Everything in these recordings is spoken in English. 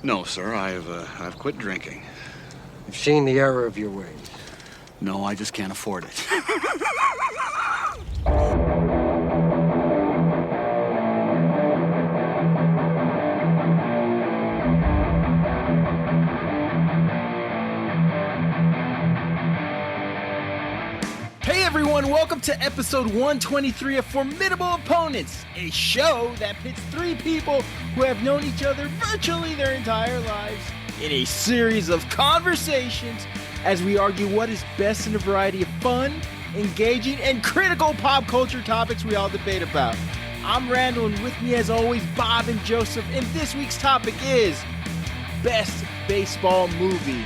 No, sir. I've quit drinking. You've seen the error of your ways. No, I just can't afford it. Hey everyone, welcome to episode 123 of Formidable Opponents, a show that pits three people who have known each other virtually their entire lives in a series of conversations as we argue what is best in a variety of fun, engaging, and critical pop culture topics we all debate about. I'm Randall, and with me as always, Bob and Joseph, and this week's topic is Best Baseball Movie.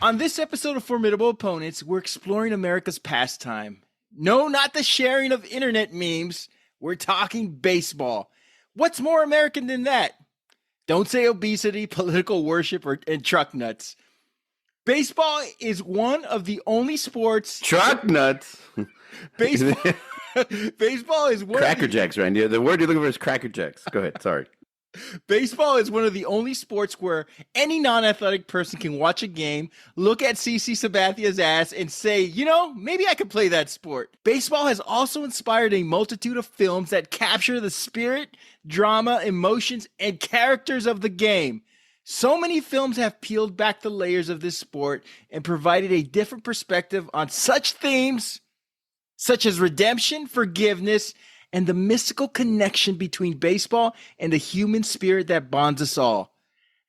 On this episode of Formidable Opponents, we're exploring America's pastime. No, not the sharing of internet memes. We're talking baseball. What's more American than that? Don't say obesity, political worship, and truck nuts. Baseball is one of the only sports... Truck nuts? Baseball is one Cracker Jacks, Randy. The word you're looking for is Cracker Jacks. Go ahead, sorry. Baseball is one of the only sports where any non-athletic person can watch a game, look at CC Sabathia's ass, and say, you know, maybe I could play that sport. Baseball has also inspired a multitude of films that capture the spirit, drama, emotions, and characters of the game. So many films have peeled back the layers of this sport and provided a different perspective on such themes such as redemption, forgiveness, and the mystical connection between baseball and the human spirit that bonds us all.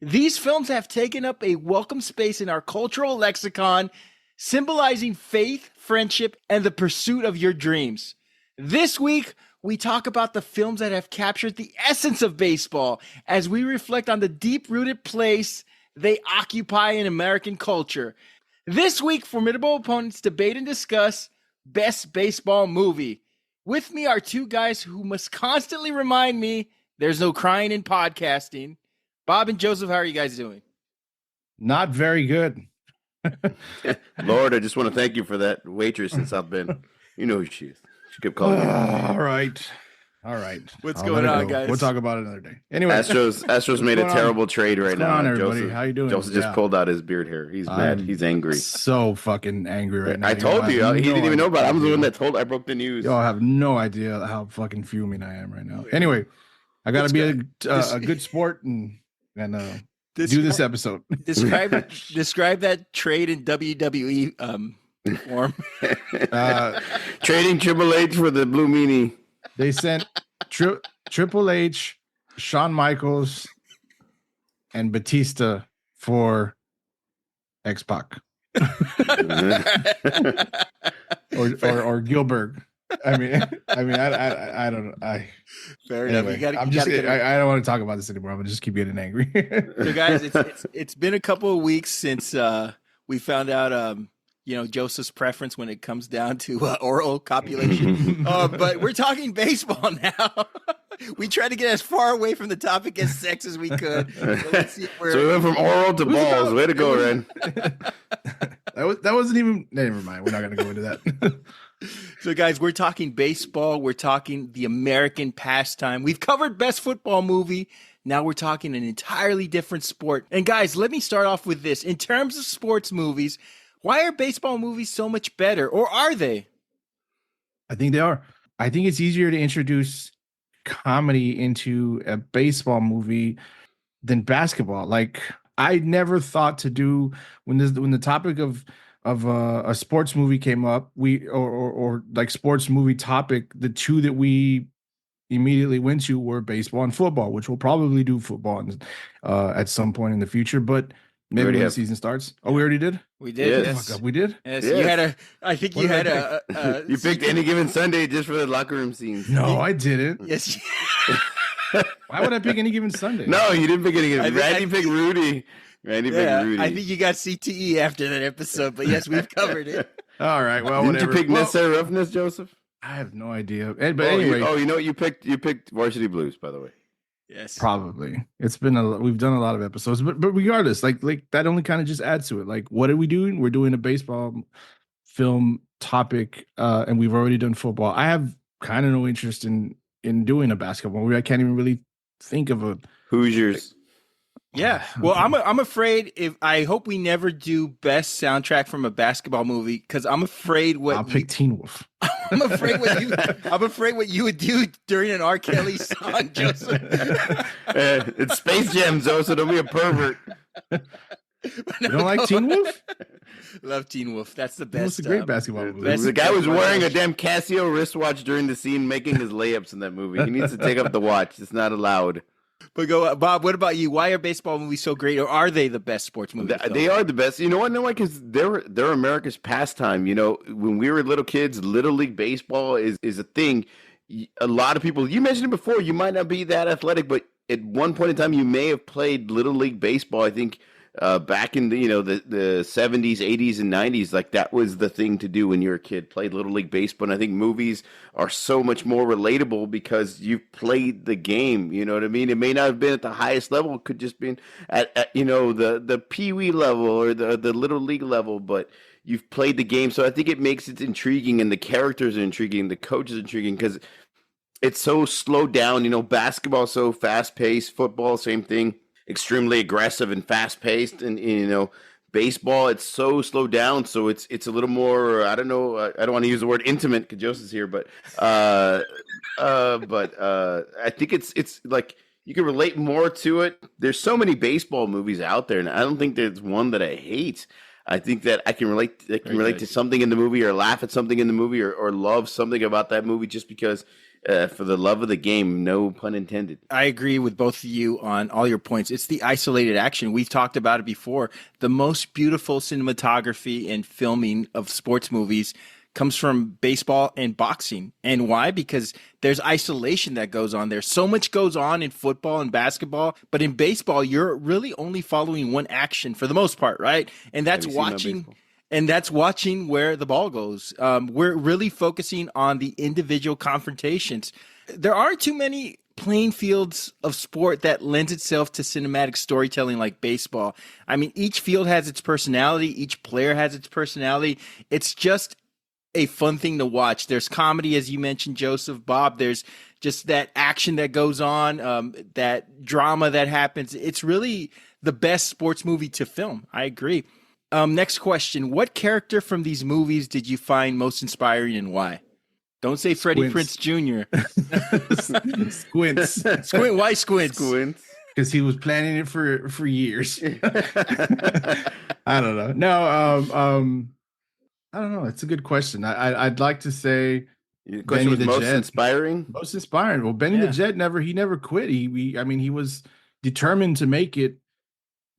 These films have taken up a welcome space in our cultural lexicon, symbolizing faith, friendship, and the pursuit of your dreams. This week, we talk about the films that have captured the essence of baseball as we reflect on the deep-rooted place they occupy in American culture. This week, Formidable Opponents debate and discuss Best Baseball Movie. With me are two guys who must constantly remind me there's no crying in podcasting. Bob and Joseph, how are you guys doing? Not very good. Lord, I just want to thank you for that waitress in South Bend. You know who she is. She kept calling you. All right. What's I'll going let it on, go. guys? We'll talk about it another day. Anyway, Astros made a terrible trade right What's now. going on, everybody? Joseph, How you doing? Joseph just pulled out his beard hair. He's mad. He's angry. So fucking angry right now. I told you. He didn't even know about it. I'm the one that I broke the news. Y'all have no idea how fucking fuming I am right now. Anyway, I got to be a good sport and do this episode. Describe that trade in WWE form. Trading Triple H for the Blue Meanie. They sent Triple H, Shawn Michaels, and Batista for X-Pac. or Gilbert. I don't know. Fair Anyway, enough. I don't want to talk about this anymore. I'm gonna just keep getting angry. So, guys, it's been a couple of weeks since we found out Joseph's preference when it comes down to oral copulation. But we're talking baseball now. We tried to get as far away from the topic as sex as we could. So we went from oral to balls. Way to go, Ren. That wasn't even. Never mind. We're not going to go into that. So, guys, we're talking baseball. We're talking the American pastime. We've covered best football movie. Now we're talking an entirely different sport. And, guys, let me start off with this. In terms of sports movies, why are baseball movies so much better, or are they? I think they are. I think it's easier to introduce comedy into a baseball movie than basketball. Like, I never thought to do when the topic of a sports movie came up, or like sports movie topic, the two that we immediately went to were baseball and football, which we'll probably do football at some point in the future, but maybe when the season starts. Oh, we already did? We did. Yes. Yes. We did? Yes. Yes. You had a You picked Any Given Sunday just for the locker room scenes. No, I didn't. Yes. Why would I pick Any Given Sunday? No, you didn't pick Any Given. Randy picked Rudy. Randy picked Rudy. I think you got CTE after that episode, but yes, we've covered it. All right. Well, Didn't whatever. you pick Necessary Roughness, Joseph? I have no idea. But anyway. You know what? You picked Varsity Blues, by the way. Yes. Probably. It's been we've done a lot of episodes, but regardless, like that only kind of just adds to it. Like, what are we doing? We're doing a baseball film topic, and we've already done football. I have kind of no interest in doing a basketball movie. I can't even really think of Hoosiers. Yeah. Well, I'm afraid I hope we never do best soundtrack from a basketball movie because I'm afraid I'll pick Teen Wolf. I'm afraid what you would do during an R. Kelly song, Joseph. It's Space Jam, Zoe, so don't be a pervert. You don't like Teen Wolf? Love Teen Wolf. That's the best. It's a great basketball movie. The guy was wearing a damn Casio wristwatch during the scene making his layups in that movie. He needs to take off the watch. It's not allowed. But go, Bob. What about you? Why are baseball movies so great, or are they the best sports movies? They are the best. You know what? No, because they're America's pastime. You know, when we were little kids, Little League baseball is a thing. A lot of people. You mentioned it before. You might not be that athletic, but at one point in time, you may have played Little League baseball. I think back in the the 70s, 80s, and 90s, like that was the thing to do when you were a kid. Played Little League baseball, and I think movies are so much more relatable because you've played the game. You know what I mean? It may not have been at the highest level; it could just been at the Pee Wee level or the Little League level, but you've played the game. So I think it makes it intriguing, and the characters are intriguing, the coaches are intriguing because it's so slowed down. You know, basketball so fast paced, football same thing. Extremely aggressive and fast paced, and baseball it's so slowed down, so it's a little more. I don't know. I don't want to use the word intimate because Joseph's here, but I think it's like you can relate more to it. There's so many baseball movies out there, and I don't think there's one that I hate. I think that I can relate. To something in the movie, or laugh at something in the movie, or love something about that movie just because. For the love of the game, no pun intended. I agree with both of you on all your points. It's the isolated action. We've talked about it before. The most beautiful cinematography and filming of sports movies comes from baseball and boxing. And why? Because there's isolation that goes on there. So much goes on in football and basketball, but in baseball, you're really only following one action for the most part, right? And that's watching. And that's watching where the ball goes. We're really focusing on the individual confrontations. There aren't too many playing fields of sport that lends itself to cinematic storytelling like baseball. I mean, each field has its personality. Each player has its personality. It's just a fun thing to watch. There's comedy, as you mentioned, Joseph, Bob. There's just that action that goes on, that drama that happens. It's really the best sports movie to film. I agree. Next question. What character from these movies did you find most inspiring and why? Don't say Freddie Prinze Jr. Squints. Squint. Why Squints? Squints. Because he was planning it for years. I don't know. No, I don't know. It's a good question. I'd like to say the question was most inspiring. Most inspiring. Well, Benny the Jet never quit. He was determined to make it.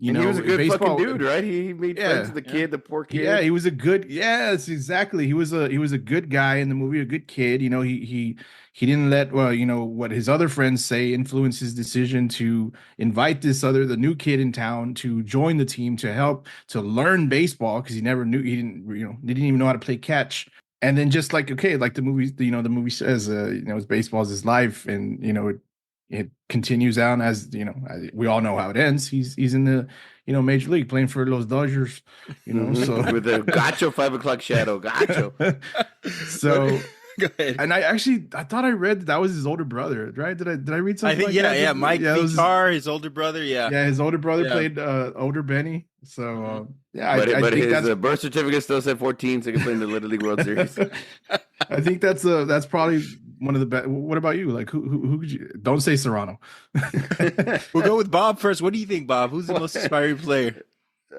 He was a good fucking dude, right? He made friends with the kid, the poor kid. Yeah, he was a good. Yes, exactly. He was a good guy in the movie, a good kid. He didn't let what his other friends say influence his decision to invite the new kid in town to join the team to help to learn baseball because he didn't even know how to play catch. And then just like the movie says, baseball is his life, and it continues on as we all know how it ends. He's in the major league playing for Los Dodgers, so with the Gacho 5 o'clock shadow, Gacho. So go ahead. And I thought I read that was his older brother, right? Did I read something? I think that? Mike Vitar, his older brother. Yeah, his older brother played older Benny. So but his birth certificate still said 14, so he can play in the Little League World Series. I think that's probably one of the best. What about you? Like who could you? Don't say Serrano. We'll go with Bob first. What do you think, Bob? Who's the most inspiring player?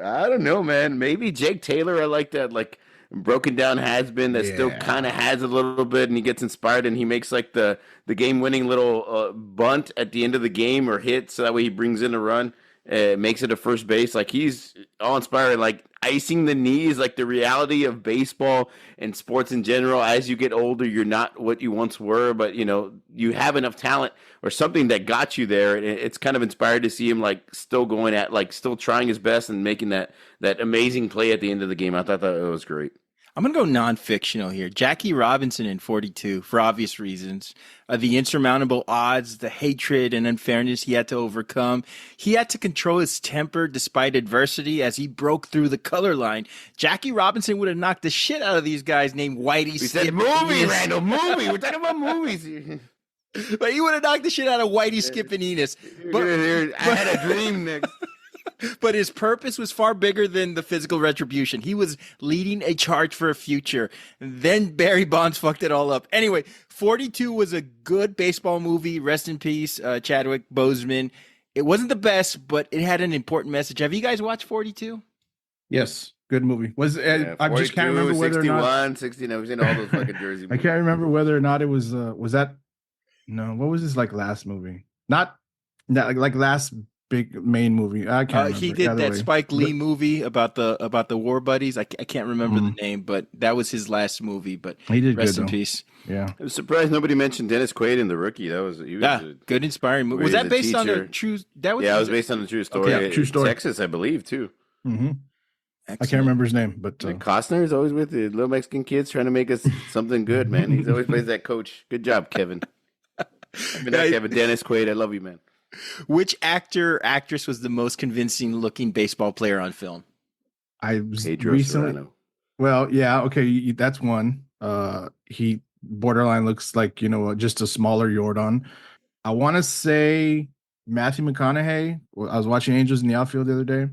I don't know, man. Maybe Jake Taylor. I like that. Like broken down has-been that still kind of has a little bit, and he gets inspired and he makes like the game-winning little bunt at the end of the game or hit, so that way he brings in a run. Makes it a first base. Like he's all inspiring, like icing the knees, like the reality of baseball and sports in general. As you get older, you're not what you once were, but you have enough talent or something that got you there. And it's kind of inspired to see him like still going at, like still trying his best and making that amazing play at the end of the game. I thought that was great. I'm going to go non-fictional here. Jackie Robinson in 42, for obvious reasons. The insurmountable odds, the hatred and unfairness he had to overcome. He had to control his temper despite adversity as he broke through the color line. Jackie Robinson would have knocked the shit out of these guys named Whitey. We said movie, Randall, movie. We're talking about movies here. But he would have knocked the shit out of Whitey, Skip, and Enos. I had a dream next. But his purpose was far bigger than the physical retribution. He was leading a charge for a future. Then Barry Bonds fucked it all up. Anyway, 42 was a good baseball movie. Rest in peace, Chadwick Boseman. It wasn't the best, but it had an important message. Have you guys watched 42? Yes, good movie. I just 42, can't remember whether 61, or not 69. We've seen all those fucking Jersey I movies. can't remember whether or not it was that. No, what was his last movie? Not like last big main movie. I can't remember. He did Either that way. Spike Lee movie about the war buddies. I can't remember the name, but that was his last movie. But He did rest good in though. peace. Yeah. I was surprised nobody mentioned Dennis Quaid in The Rookie. He was Good, inspiring movie. where Was he's that a based on a teacher. true? That was it was based on a true story. Okay, true story. Texas, I believe, too. Hmm. I Excellent. can't remember his name, but Like Costner is always with the little Mexican kids trying to make us something good, man. He's always plays that coach. Good job, Kevin. Kevin. Dennis Quaid, I love you, man. Which actress was the most convincing looking baseball player on film? I was Pedro recently. Serrano. Well, yeah, okay, that's one. He borderline looks like just a smaller Jordan. I want to say Matthew McConaughey. I was watching Angels in the Outfield the other day.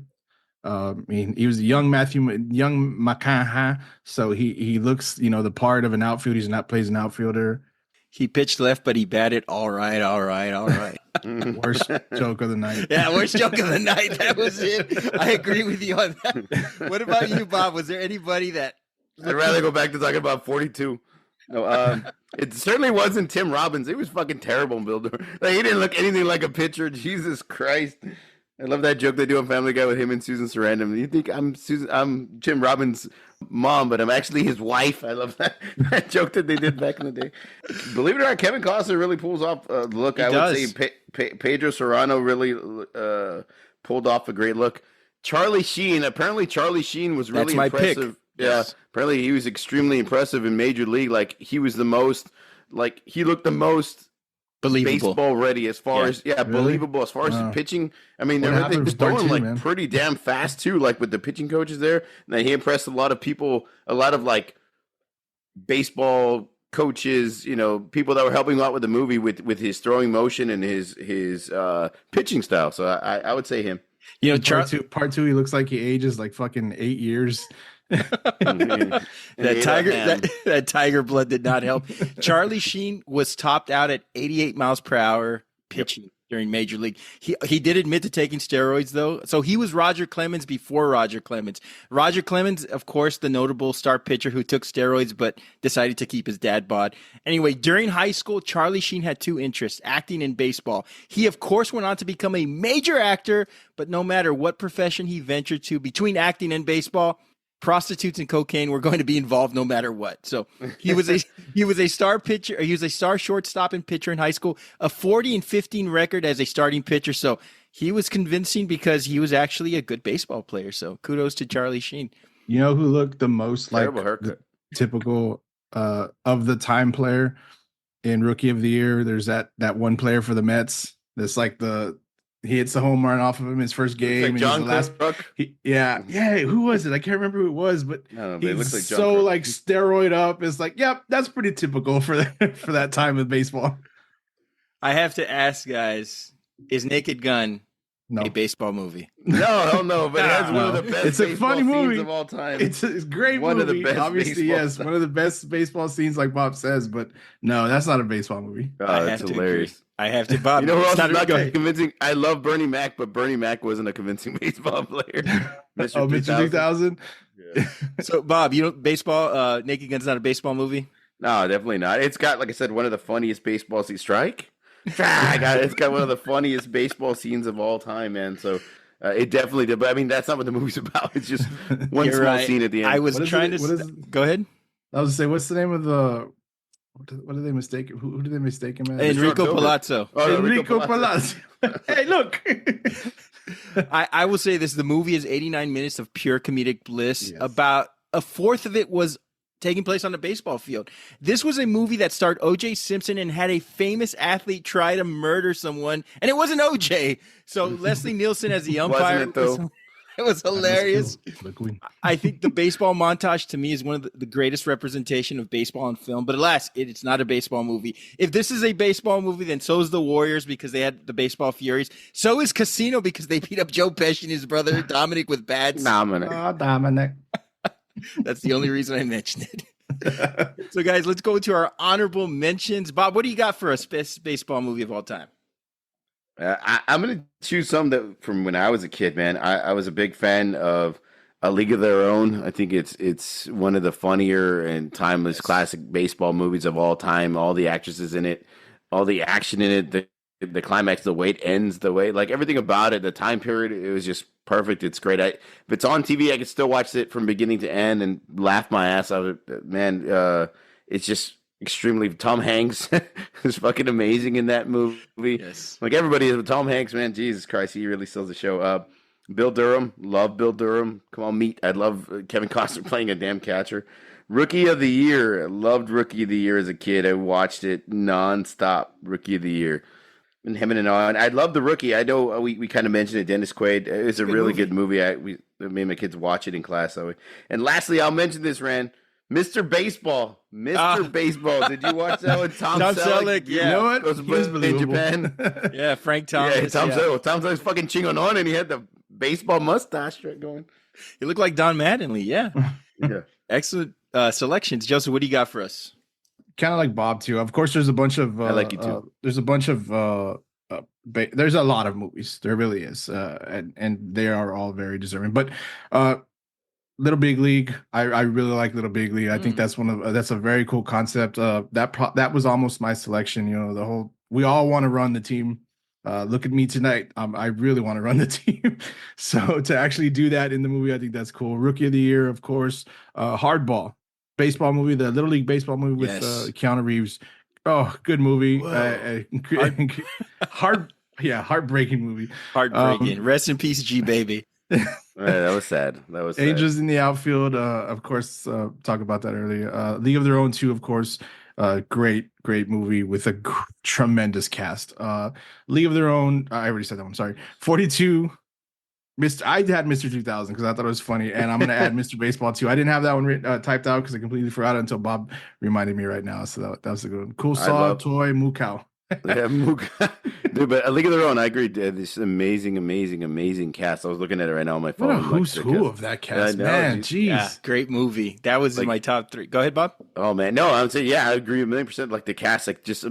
I mean, he was a young McConaughey, so he looks the part of an outfield. He's not plays an outfielder. He pitched left, but he batted all right. Worst joke of the night. Yeah, worst joke of the night. That was it. I agree with you on that. What about you, Bob? Was there anybody that? I'd rather go back to talking about 42. No, it certainly wasn't Tim Robbins. He was fucking terrible in Builder. Like, he didn't look anything like a pitcher. Jesus Christ. I love that joke they do on Family Guy with him and Susan Sarandon. You think I'm Tim Robbins' mom, but I'm actually his wife. I love that joke that they did back in the day. Believe it or not, Kevin Costner really pulls off a look. He I does. would say Pedro Serrano really pulled off a great look. Charlie Sheen. Apparently, Charlie Sheen was really That's my pick. impressive. Yes. Yeah, apparently he was extremely impressive in Major League. Like, he was the most, like, he looked the most Believable. baseball ready as far as Really? believable as far as Wow. his pitching. I mean, What they happened were with part throwing two, like man? pretty damn fast too, like with the pitching coaches there. And he impressed a lot of people, a lot of like baseball coaches, people that were helping out with the movie with his throwing motion and his pitching style. So I would say him. Part two, he looks like he ages like fucking 8 years. That tiger blood did not help. Charlie Sheen was topped out at 88 miles per hour pitching during Major League. He did admit to taking steroids though. So he was Roger Clemens before Roger Clemens. Roger Clemens, of course, the notable star pitcher who took steroids but decided to keep his dad bod. Anyway, during high school, Charlie Sheen had two interests, acting and baseball. He, of course, went on to become a major actor, but no matter what profession he ventured to between acting and baseball, prostitutes and cocaine were going to be involved no matter what. So he was a star pitcher. He was a star shortstop and pitcher in high school, a 40-15 record as a starting pitcher. So he was convincing because he was actually a good baseball player. So kudos to Charlie Sheen. You know who looked the most like Terrible haircut. the typical of the time player in Rookie of the Year? There's that one player for the Mets. That's like he hits the home run off of him his first game. Like and John he's the last. Cook. Yeah. Who was it? I can't remember who it was, but I don't know, but it he's looks like John so Cook. like steroid up. It's like, yep, that's pretty typical for that time of baseball. I have to ask, guys, is Naked Gun No, a baseball movie? No, but it has one of the No. best It's a baseball funny scenes movie. of all time. it's a great One of the movie. best Obviously, baseball yes, one of the best baseball scenes, like Bob says. But no, that's not a baseball movie. Oh, I that's have to hilarious. agree. I have to, Bob. You know who else it's is not go ahead. convincing? I love Bernie Mac, but Bernie Mac wasn't a convincing baseball player. Oh, Mr. 3000. So, Bob, baseball, Naked Gun's not a baseball movie? No, definitely not. It's got, like I said, one of the funniest baseball scenes. Strike? It's got one of the funniest baseball scenes of all time, man. So it definitely did. But I mean, that's not what the movie's about. It's just one You're small right. scene at the end. I was What is trying it? to What is go ahead. I was to say, what's the name of the? What did they mistake? Who did they mistake him as? Enrico October. Palazzo. Oh, no, Enrico Palazzo. Hey, look. I will say this: the movie is 89 minutes of pure comedic bliss. Yes. About a fourth of it was taking place on the baseball field. This was a movie that starred O.J. Simpson and had a famous athlete try to murder someone, and it wasn't O.J. So Leslie Nielsen as the umpire. Wasn't it, though? It was hilarious. Liquid. I think the baseball montage to me is one of the greatest representation of baseball on film. But alas, it's not a baseball movie. If this is a baseball movie, then so is the Warriors because they had the baseball Furies. So is Casino because they beat up Joe Pesci and his brother Dominic with bats. Dominic. Oh, Dominic. That's the only reason I mentioned it. So, guys, let's go to our honorable mentions. Bob, what do you got for us? Best baseball movie of all time? I'm going to choose some that from when I was a kid, man. I was a big fan of A League of Their Own. I think it's one of the funnier and timeless classic baseball movies of all time. All the actresses in it, all the action in it, the climax, the way it ends, the way, like everything about it, the time period, it was just perfect. It's great. If it's on TV, I can still watch it from beginning to end and laugh my ass off. Man, it's just extremely. Tom Hanks is fucking amazing in that movie. Yes. Like everybody is with Tom Hanks, man. Jesus Christ, he really steals the show. Bill Durham, love Bill Durham. Come on, meet. I love Kevin Costner playing a damn catcher. Rookie of the Year. I loved Rookie of the Year as a kid. I watched it nonstop. Rookie of the Year. And him and on. I love The Rookie. I know we kind of mentioned it. Dennis Quaid. It's a really good movie. I made my kids watch it in class. And lastly, I'll mention this, Rand. Mr. Baseball. Mr. Baseball. Did you watch that one? Tom Selleck. Yeah. You know what? Goes He was in believable. Japan. Yeah, Frank Thomas. Yeah, Tom Selleck. Tom Selleck's fucking chingon on, and he had the baseball mustache going. You look like Don Mattingly. Yeah. Yeah. Excellent selections. Joseph, what do you got for us? Kind of like Bob too. Of course, there's a bunch of. I like you too. There's a bunch of. There's a lot of movies. There really is, and they are all very deserving. But Little Big League, I really like Little Big League. I think that's that's a very cool concept. That was almost my selection. You know, the whole we all want to run the team. Look at me tonight. I really want to run the team. So to actually do that in the movie, I think that's cool. Rookie of the Year, of course. Hardball, baseball movie, the Little League baseball movie with Yes. Keanu Reeves. Oh, good movie. Heartbreaking movie. Heartbreaking. Rest in peace, G Baby. That was sad. That was sad. Angels in the Outfield, of course, talk about that earlier. League of Their Own too, of course. Great movie with a tremendous cast. League of Their Own, I already said that one, sorry. 42. I had Mr. 2000 because I thought it was funny, and I'm going to add Mr. Baseball too. I didn't have that one typed out because I completely forgot it until Bob reminded me right now. So that was a good one. Cool Saw, Toy, Mukau. Yeah, dude, but A League of Their Own, I agree. This amazing cast. I was looking at it right now on my phone. What a who's who of that cast, man. Jeez. Yeah, great movie. That was in my top 3. Go ahead, Bob. Oh man, no, I would say I agree 1,000,000%. Like the cast, like just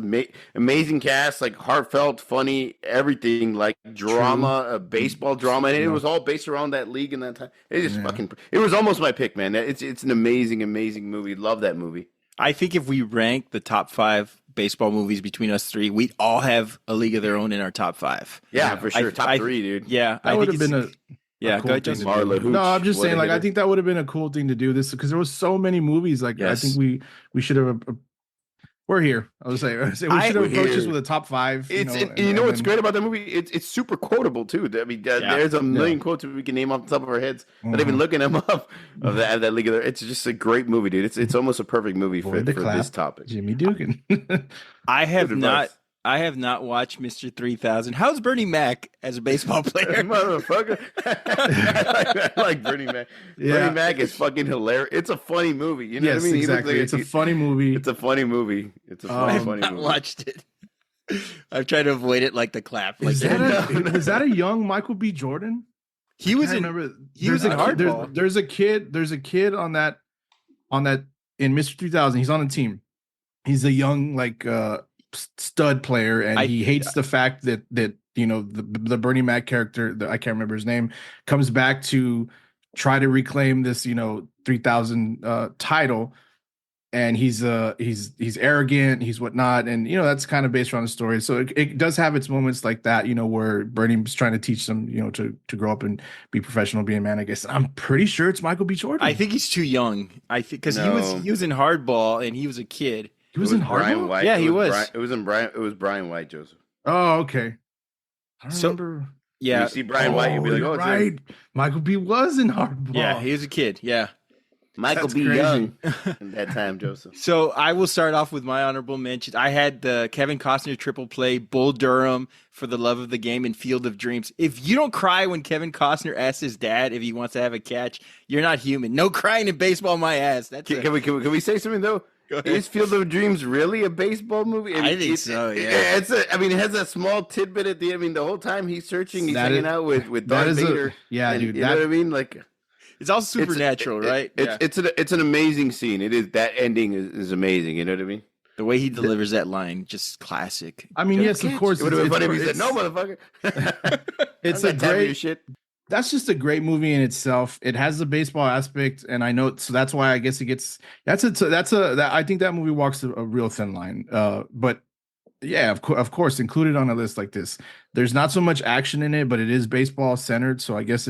amazing cast, like heartfelt, funny, everything, like drama, baseball drama, and it was all based around that league in that time. It just it was almost my pick, man. It's an amazing movie. Love that movie. I think if we rank the top 5 baseball movies between us 3, we all have A League of Their Own in our top 5. Yeah, for sure. Top 3, dude. Yeah, that would have been a cool go ahead, Justin. No, I'm just saying, like, I think that would have been a cool thing to do this because there was so many movies. Like, I think we should have. We're here. I would say we should have approached this with a top 5. You know what's great about that movie? It's super quotable too. I mean, there's a million quotes we can name off the top of our heads. Not even looking them up of that League of Their. It's just a great movie, dude. It's almost a perfect movie for this topic. Jimmy Dugan. I have not watched Mr. 3000. How's Bernie Mac as a baseball player? Motherfucker. I like Bernie Mac. Yeah. Bernie Mac is fucking hilarious. It's a funny movie. You know what I mean? Exactly. It's a funny movie. It's a funny movie. It's a funny movie. I've not watched it. I've tried to avoid it like the clap. Like is that a young Michael B. Jordan? He was in Hardball. There's a kid on that in Mr. 3000. He's on a team. He's a young stud player, and he hates the fact that the Bernie Mac character, I can't remember his name, comes back to try to reclaim this 3000 title, and he's arrogant, he's whatnot, and that's kind of based around the story. So it does have its moments like that, where Bernie's trying to teach them to grow up and be professional, be a man. I guess I'm pretty sure it's Michael B. Jordan. I think he's too young. I think because he was in Hardball and he was a kid. He was in Hardball? White. Yeah, he was. It was Brian White, Joseph. Oh, okay. I don't remember. Yeah, you see Brian White, you'd be like, "Oh, right." Michael B. was in Hardball. Yeah, he was a kid. Yeah. Michael That's B. crazy. Young in that time, Joseph. So I will start off with my honorable mentions. I had the Kevin Costner triple play, Bull Durham, For the Love of the Game, and Field of Dreams. If you don't cry when Kevin Costner asks his dad if he wants to have a catch, you're not human. No crying in baseball, my ass. That's Can we say something though? Go ahead. Is Field of Dreams really a baseball movie? I think so, yeah. It has a small tidbit at the end. I mean, the whole time he's searching, he's That hanging is- out with that Darth is a- Vader. yeah, and, dude, You know what I mean? Like, It's all supernatural, right? It's an amazing scene. It is. That ending is amazing. You know what I mean? The way he delivers that line, just classic. I mean, yes, of course. It would have been it's- funny if he it's- said, "No, motherfucker." It's I'm a not tapping your great. shit. That's just a great movie in itself. It has the baseball aspect, and I know so that's why I guess it gets. I think that movie walks a real thin line. But yeah, of course, included on a list like this. There's not so much action in it, but it is baseball centered. So I guess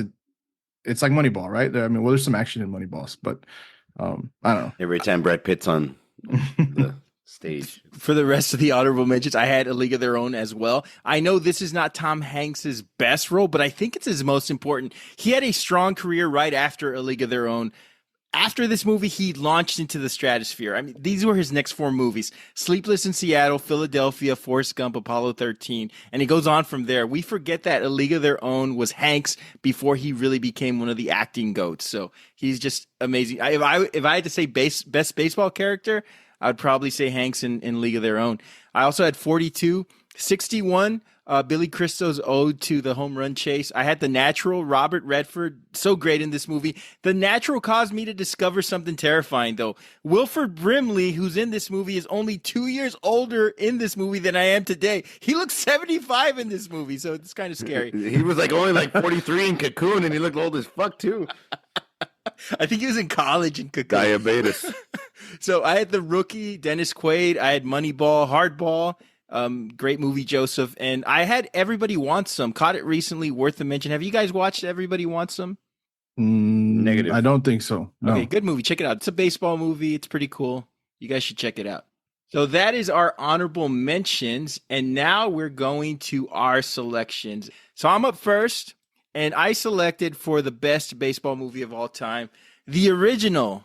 it's like Moneyball, right? I mean, well, there's some action in Moneyballs, but I don't know. Every time Brad Pitt's on the stage. For the rest of the honorable mentions, I had A League of Their Own as well. I know this is not Tom Hanks's best role, but I think it's his most important. He had a strong career right after A League of Their Own. After this movie, he launched into the stratosphere. I mean, these were his next 4 movies: Sleepless in Seattle, Philadelphia, Forrest Gump, Apollo 13, and it goes on from there. We forget that A League of Their Own was Hanks before he really became one of the acting goats. So he's just amazing. If I had to say best baseball character, I would probably say Hanks in League of Their Own. I also had 42, 61, Billy Crystal's Ode to the Home Run Chase. I had The Natural, Robert Redford, so great in this movie. The Natural caused me to discover something terrifying, though. Wilford Brimley, who's in this movie, is only 2 years older in this movie than I am today. He looks 75 in this movie, so it's kind of scary. He was only 43 in Cocoon, and he looked old as fuck too. I think he was in college in Cocoon. Diabetes. So I had The Rookie, Dennis Quaid. I had Moneyball, Hardball. Great movie, Joseph. And I had Everybody Wants Some. Caught it recently, worth a mention. Have you guys watched Everybody Wants Some? Negative. I don't think so. No. Okay, good movie. Check it out. It's a baseball movie. It's pretty cool. You guys should check it out. So that is our honorable mentions. And now we're going to our selections. So I'm up first, and I selected for the best baseball movie of all time, the original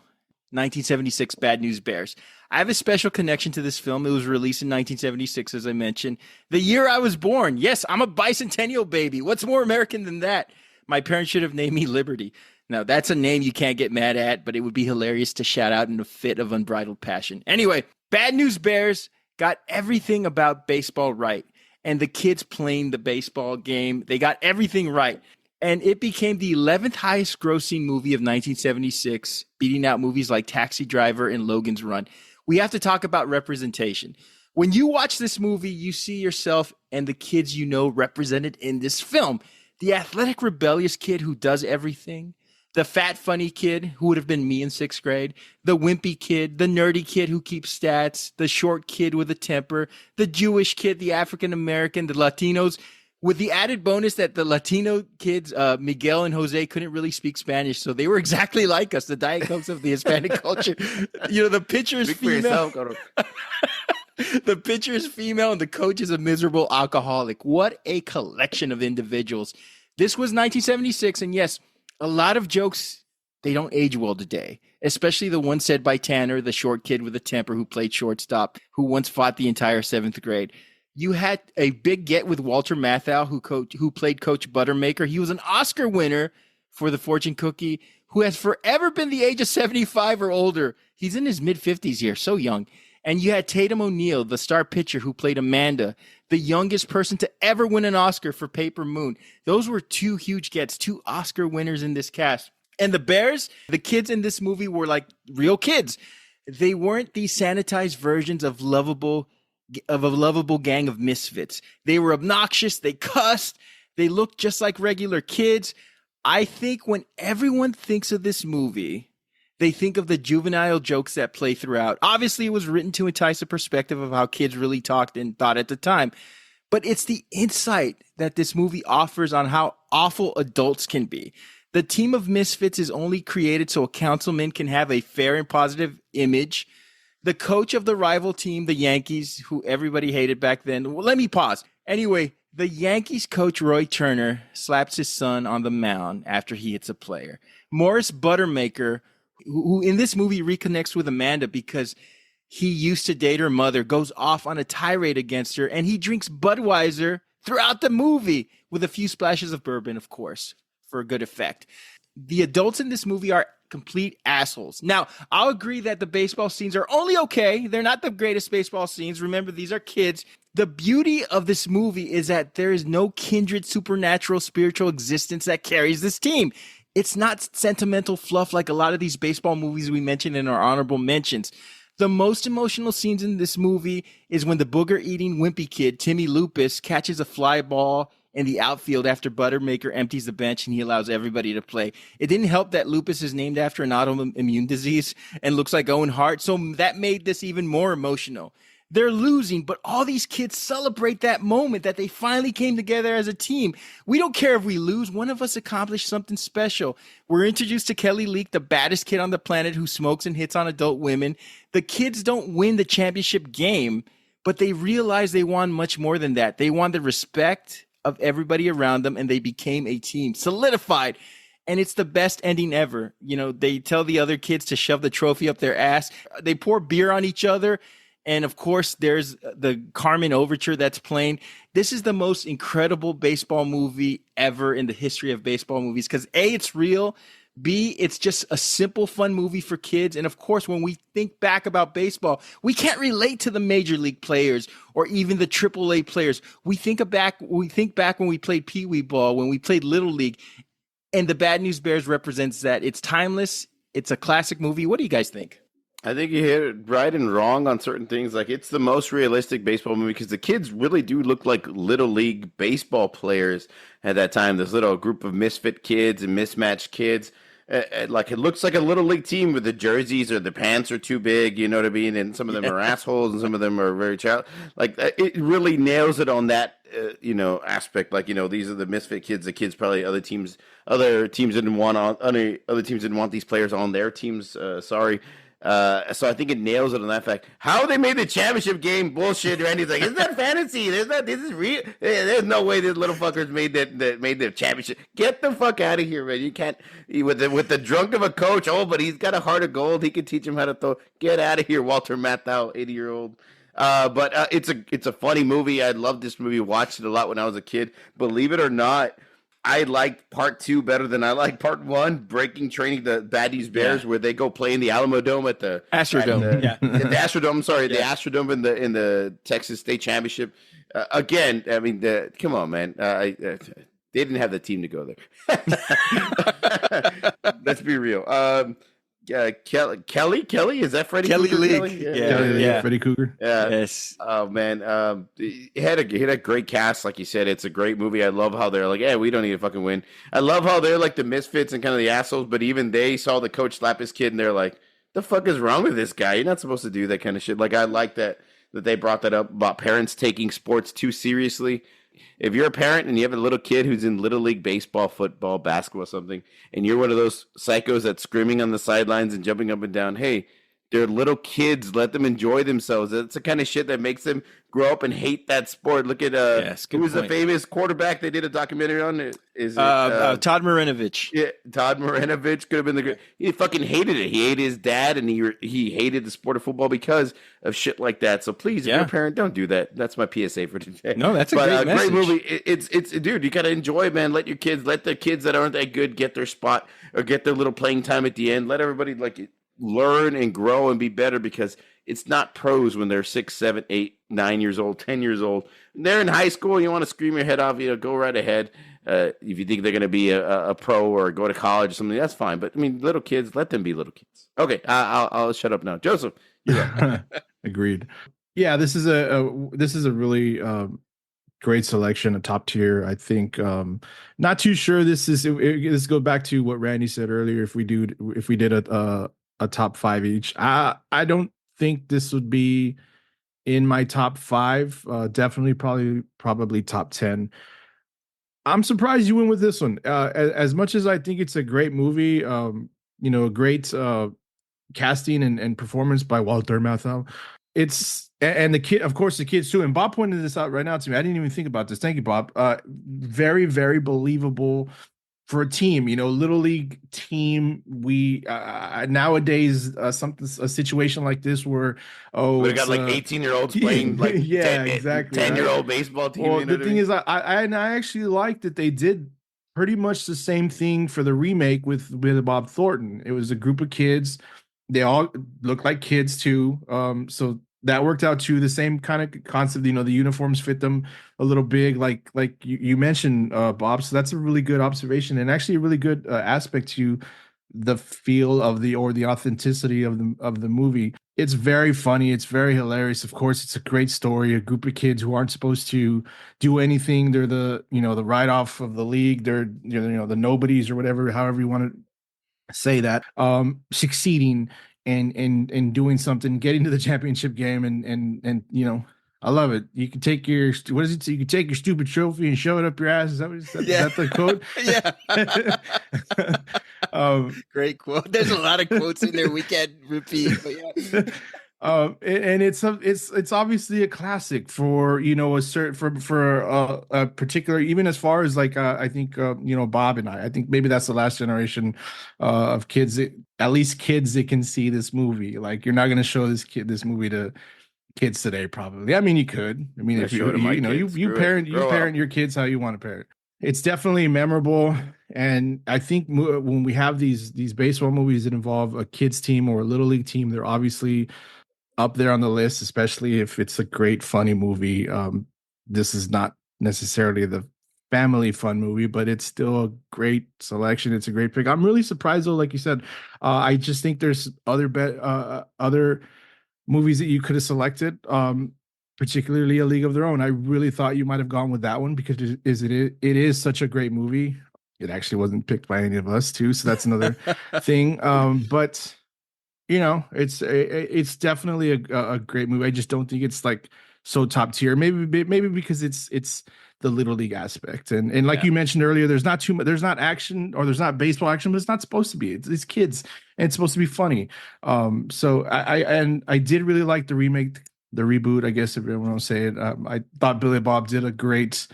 1976 Bad News Bears. I have a special connection to this film. It was released in 1976, as I mentioned. The year I was born. Yes, I'm a bicentennial baby. What's more American than that? My parents should have named me Liberty. Now, that's a name you can't get mad at, but it would be hilarious to shout out in a fit of unbridled passion. Anyway, Bad News Bears got everything about baseball right. And the kids playing the baseball game, they got everything right. And it became the 11th highest grossing movie of 1976, beating out movies like Taxi Driver and Logan's Run. We have to talk about representation. When you watch this movie, you see yourself and the kids you know represented in this film. The athletic, rebellious kid who does everything. The fat, funny kid who would have been me in 6th grade. The wimpy kid. The nerdy kid who keeps stats. The short kid with a temper. The Jewish kid. The African-American. The Latinos. With the added bonus that the Latino kids, Miguel and Jose, couldn't really speak Spanish, so they were exactly like us, the Diet Cokes of the Hispanic culture. You know, the pitcher is Speak for female. yourself, Coro. The pitcher is female, and the coach is a miserable alcoholic. What a collection of individuals. This was 1976, and yes, a lot of jokes, they don't age well today, especially the one said by Tanner, the short kid with a temper who played shortstop, who once fought the entire 7th grade. You had a big get with Walter Matthau, who played Coach Buttermaker. He was an Oscar winner for The Fortune Cookie, who has forever been the age of 75 or older. He's in his mid-50s here, so young. And you had Tatum O'Neal, the star pitcher who played Amanda, the youngest person to ever win an Oscar for Paper Moon. Those were 2 huge gets, 2 Oscar winners in this cast. And the Bears, the kids in this movie were like real kids. They weren't these sanitized versions of a lovable gang of misfits. They were obnoxious. They cussed. They looked just like regular kids. I think when everyone thinks of this movie, they think of the juvenile jokes that play throughout. Obviously, it was written to entice a perspective of how kids really talked and thought at the time. But it's the insight that this movie offers on how awful adults can be. The team of misfits is only created so a councilman can have a fair and positive image. The coach of the rival team, the Yankees, who everybody hated back then. Well, let me pause. Anyway, the Yankees coach, Roy Turner, slaps his son on the mound after he hits a player. Morris Buttermaker, who in this movie reconnects with Amanda because he used to date her mother, goes off on a tirade against her, and he drinks Budweiser throughout the movie with a few splashes of bourbon, of course, for a good effect. The adults in this movie are complete assholes. Now, I'll agree that the baseball scenes are only okay. They're not the greatest baseball scenes. Remember, these are kids. The beauty of this movie is that there is no kindred supernatural spiritual existence that carries this team. It's not sentimental fluff like a lot of these baseball movies we mentioned in our honorable mentions. The most emotional scenes in this movie is when the booger-eating wimpy kid, Timmy Lupus, catches a fly ball in the outfield after Buttermaker empties the bench and he allows everybody to play. It didn't help that Lupus is named after an autoimmune disease and looks like Owen Hart, so that made this even more emotional. They're losing, but all these kids celebrate that moment that they finally came together as a team. We don't care if we lose. One of us accomplished something special. We're introduced to Kelly Leak, the baddest kid on the planet who smokes and hits on adult women. The kids don't win the championship game, but they realize they won much more than that. They won the respect of everybody around them, and they became a team, solidified. And it's the best ending ever. You know, they tell the other kids to shove the trophy up their ass. They pour beer on each other. And of course, there's the Carmen Overture that's playing. This is the most incredible baseball movie ever in the history of baseball movies because A, it's real. B, it's just a simple, fun movie for kids. And of course, when we think back about baseball, we can't relate to the major league players or even the AAA players. We think back when we played Pee Wee ball, when we played Little League, and the Bad News Bears represents that. It's timeless. It's a classic movie. What do you guys think? I think you hit it right and wrong on certain things. Like, it's the most realistic baseball movie because the kids really do look like little league baseball players at that time. This little group of misfit kids and mismatched kids. Like, it looks like a little league team with the jerseys or the pants are too big, you know what I mean? And some of them are assholes and some of them are very child. Like, it really nails it on that, aspect. Like, these are the misfit kids. The kids probably other teams didn't want these players on their teams. Sorry. So I think it nails it on that fact. How they made the championship game bullshit. Randy's like, isn't that fantasy? This is real. There's no way these little fuckers made the championship. Get the fuck out of here, man. You can't with the drunk of a coach. Oh, but he's got a heart of gold. He can teach him how to throw. Get out of here, Walter Matthau, 80-year-old. But it's a funny movie. I loved this movie. Watched it a lot when I was a kid. Believe it or not, I liked part 2 better than I liked part 1. Breaking Training the Bad News Bears, where they go play in the Alamo Dome at the Astrodome. The Astrodome. Sorry, the Astrodome in the Texas State Championship. Again, I mean, come on, man. They didn't have the team to go there. Let's be real. Kelly, is that Freddie Kelly Cougar? Leak. Yeah. Freddy Cougar. Yeah. Yes. Oh man, it had a great cast, like you said. It's a great movie. I love how they're like, yeah, we don't need to fucking win. I love how they're like the misfits and kind of the assholes, but even they saw the coach slap his kid, and they're like, the fuck is wrong with this guy? You're not supposed to do that kind of shit. Like, I like that they brought that up about parents taking sports too seriously. If you're a parent and you have a little kid who's in little league baseball, football, basketball, something, and you're one of those psychos that's screaming on the sidelines and jumping up and down, hey, they're little kids. Let them enjoy themselves. That's the kind of shit that makes them grow up and hate that sport. Look at who's the famous quarterback they did a documentary on? Todd Marinovich. Yeah, Todd Marinovich could have been the great. He fucking hated it. He hated his dad, and he hated the sport of football because of shit like that. So please, if you're a parent, don't do that. That's my PSA for today. No, that's a great message. Great movie. It's dude, you gotta enjoy it, man. Let the kids that aren't that good get their spot or get their little playing time at the end. Let everybody learn and grow and be better, because it's not pros when they're 6, 7, 8, 9 years old, 10 years old. When they're in high school, you want to scream your head off, go right ahead. If you think they're going to be a pro or go to college or something, that's fine. But I mean, little kids, let them be little kids. Okay, I'll shut up now. Joseph, you're up. Agreed. Yeah, this is a really great selection, a top tier. I think not too sure this goes back to what Randy said earlier. If we did a top 5 each, I don't think this would be in my top 5. Definitely probably top 10. I'm surprised you went with this one. As much as I think it's a great movie, great casting and performance by Walter Matthau. And the kid, of course, the kids too. And Bob pointed this out right now to me. I didn't even think about this. Thank you, Bob. Very, very believable for a team, little league team. We nowadays a situation like this where Would have it's got like 18-year-olds playing like yeah, exactly, 10-year-old baseball team. well, You know the what I thing mean? is, I actually like that they did pretty much the same thing for the remake with Bob Thornton. It was a group of kids. They all look like kids too. So that worked out too. The same kind of concept. The uniforms fit them a little big, like you mentioned, Bob. So that's a really good observation and actually a really good aspect to the feel of the authenticity of the movie. It's very funny. It's very hilarious. Of course, it's a great story. A group of kids who aren't supposed to do anything. They're the write off of the league. They're the nobodies or whatever, however you want to say that. Succeeding and doing something, getting to the championship game, and I love it. You can take your what is it? You can take your stupid trophy and shove it up your ass. Is that what is that, Yeah. is that the quote? Yeah. Great quote. There's a lot of quotes in there we can't repeat, but yeah. And it's obviously a classic for a certain for a particular, even as far as like I think Bob and I think maybe that's the last generation of kids at least kids that can see this movie. Like you're not going to show this movie to kids today, probably. I mean, you could. I mean, I if show it to my you kids. you Screw it. parent Grow up. your kids how you want to parent. It's definitely memorable, and I think when we have these baseball movies that involve a kids team or a little league team, they're obviously up there on the list, especially if it's a great funny movie. This is not necessarily the family fun movie, but it's still a great selection. It's a great pick. I'm really surprised though, like you said. I just think there's other movies that you could have selected, particularly A League of Their Own. I really thought you might have gone with that one because it is such a great movie. It actually wasn't picked by any of us too, so that's another thing. But it's definitely a great movie. I just don't think it's like so top tier. Maybe because it's the little league aspect, and like you mentioned earlier, there's not too much. There's not action or there's not baseball action, but it's not supposed to be. It's kids and it's supposed to be funny. So I did really like the remake, the reboot, I guess if everyone will say it. I thought Billy Bob did a great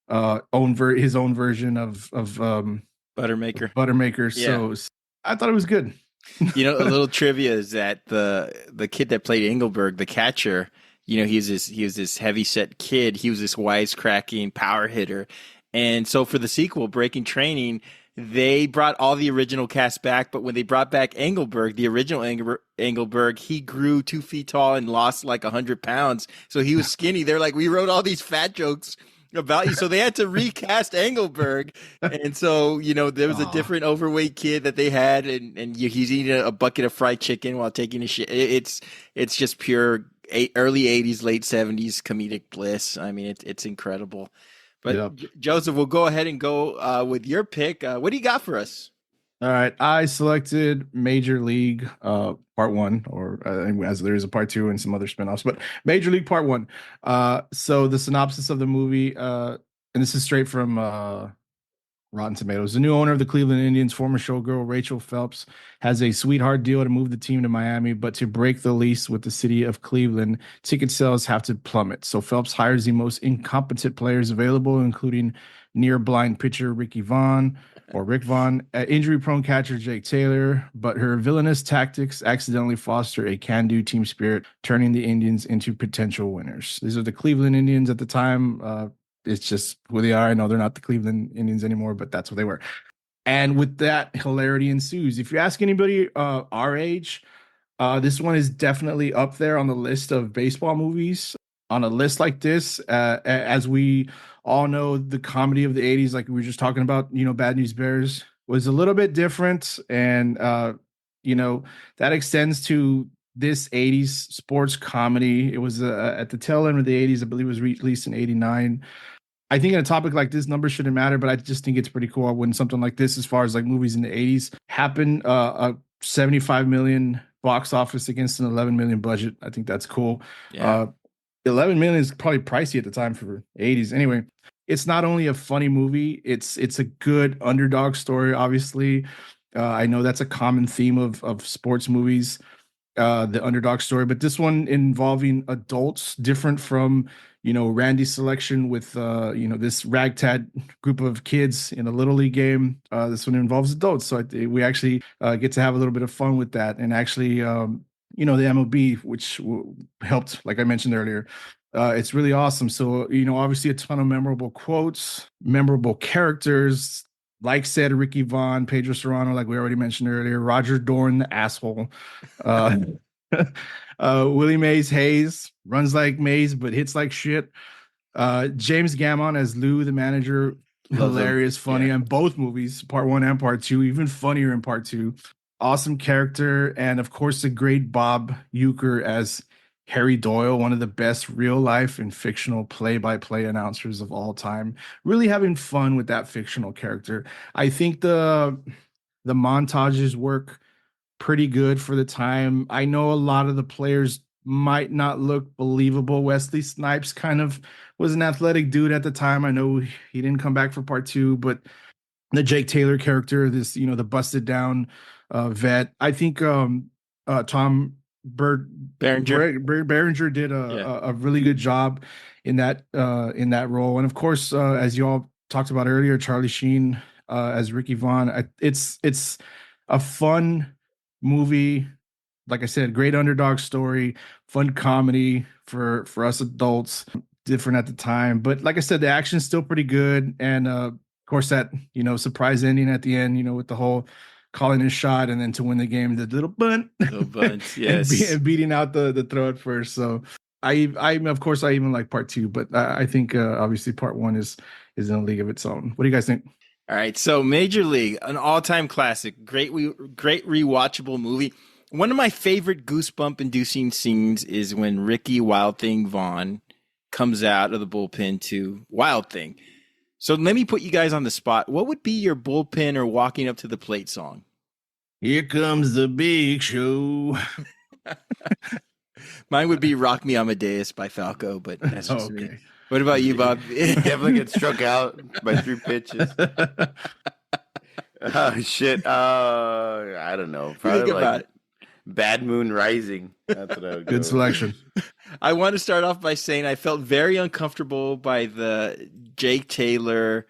his own version of Buttermaker. Buttermaker. Yeah. So I thought it was good. A little trivia is that the kid that played Engelberg, the catcher, he was this heavy set kid. He was this wisecracking power hitter. And so for the sequel, Breaking Training, they brought all the original cast back, but when they brought back Engelberg, the original Engelberg, he grew 2 feet tall and lost like 100 pounds. So he was skinny. They're like, we wrote all these fat jokes about you. So they had to recast Engelberg. And so, there was a different overweight kid that they had, and he's eating a bucket of fried chicken while taking a shit. It's just pure early 80s, late 70s comedic bliss. I mean, it's incredible. But Joseph, we'll go ahead and go with your pick. What do you got for us? All right, I selected Major League Part 1, or as there is a Part 2 and some other spinoffs, but Major League Part 1. So the synopsis of the movie, and this is straight from Rotten Tomatoes. The new owner of the Cleveland Indians, former showgirl Rachel Phelps, has a sweetheart deal to move the team to Miami, but to break the lease with the city of Cleveland, ticket sales have to plummet. So Phelps hires the most incompetent players available, including near blind pitcher Rick Vaughn, injury-prone catcher Jake Taylor, but her villainous tactics accidentally foster a can-do team spirit, turning the Indians into potential winners. These are the Cleveland Indians at the time. It's just who they are. I know they're not the Cleveland Indians anymore, but that's what they were. And with that, hilarity ensues. If you ask anybody our age, this one is definitely up there on the list of baseball movies. On a list like this, as we all know, the comedy of the 80s, like we were just talking about, Bad News Bears, was a little bit different. And, that extends to this 80s sports comedy. It was at the tail end of the 80s. I believe it was released in 89. I think in a topic like this, numbers shouldn't matter, but I just think it's pretty cool when something like this, as far as like movies in the 80s, happen. A 75 million box office against an 11 million budget. I think that's cool. Yeah. 11 million is probably pricey at the time for 80s. Anyway, it's not only a funny movie, it's a good underdog story, obviously. I know that's a common theme of sports movies, the underdog story, but this one involving adults, different from Randy's selection with this ragtag group of kids in a little league game. This one involves adults, so we actually get to have a little bit of fun with that, and actually, the MLB, which helped, like I mentioned earlier. It's really awesome. So, obviously a ton of memorable quotes, memorable characters, like said, Ricky Vaughn, Pedro Serrano, like we already mentioned earlier, Roger Dorn, the asshole, Willie Mays Hayes, runs like Mays, but hits like shit. James Gammon as Lou, the manager, hilarious, funny in both movies, part 1 and part 2, even funnier in part 2. Awesome character. And of course, the great Bob Uecker as Harry Doyle, one of the best real life and fictional play-by-play announcers of all time. Really having fun with that fictional character. I think the montages work pretty good for the time. I know a lot of the players might not look believable. Wesley Snipes kind of was an athletic dude at the time. I know he didn't come back for part 2, but the Jake Taylor character, this, the busted down vet. I think Tom Berenger did a really good job in that role. And of course, as you all talked about earlier, Charlie Sheen as Ricky Vaughn. It's a fun movie. Like I said, great underdog story, fun comedy for us adults, different at the time. But like I said, the action's still pretty good. And of course that, surprise ending at the end, with the whole calling his shot and then to win the game, the little bunt, yes, and beating out the throw at first. So I of course I even like part 2, but I think obviously part 1 is in a league of its own. What do you guys think? All right, so Major League, an all-time classic, great rewatchable movie. One of my favorite goosebump-inducing scenes is when Ricky Wild Thing Vaughn comes out of the bullpen to Wild Thing. So let me put you guys on the spot. What would be your bullpen or walking up to the plate song? Here comes the big show. Mine would be Rock Me Amadeus by Falco, but that's just me. What about you, Bob? Definitely get struck out by 3 pitches. Oh, shit. I don't know. Probably like Bad Moon Rising. That's what I would Good selection. I want to start off by saying I felt very uncomfortable by the Jake Taylor,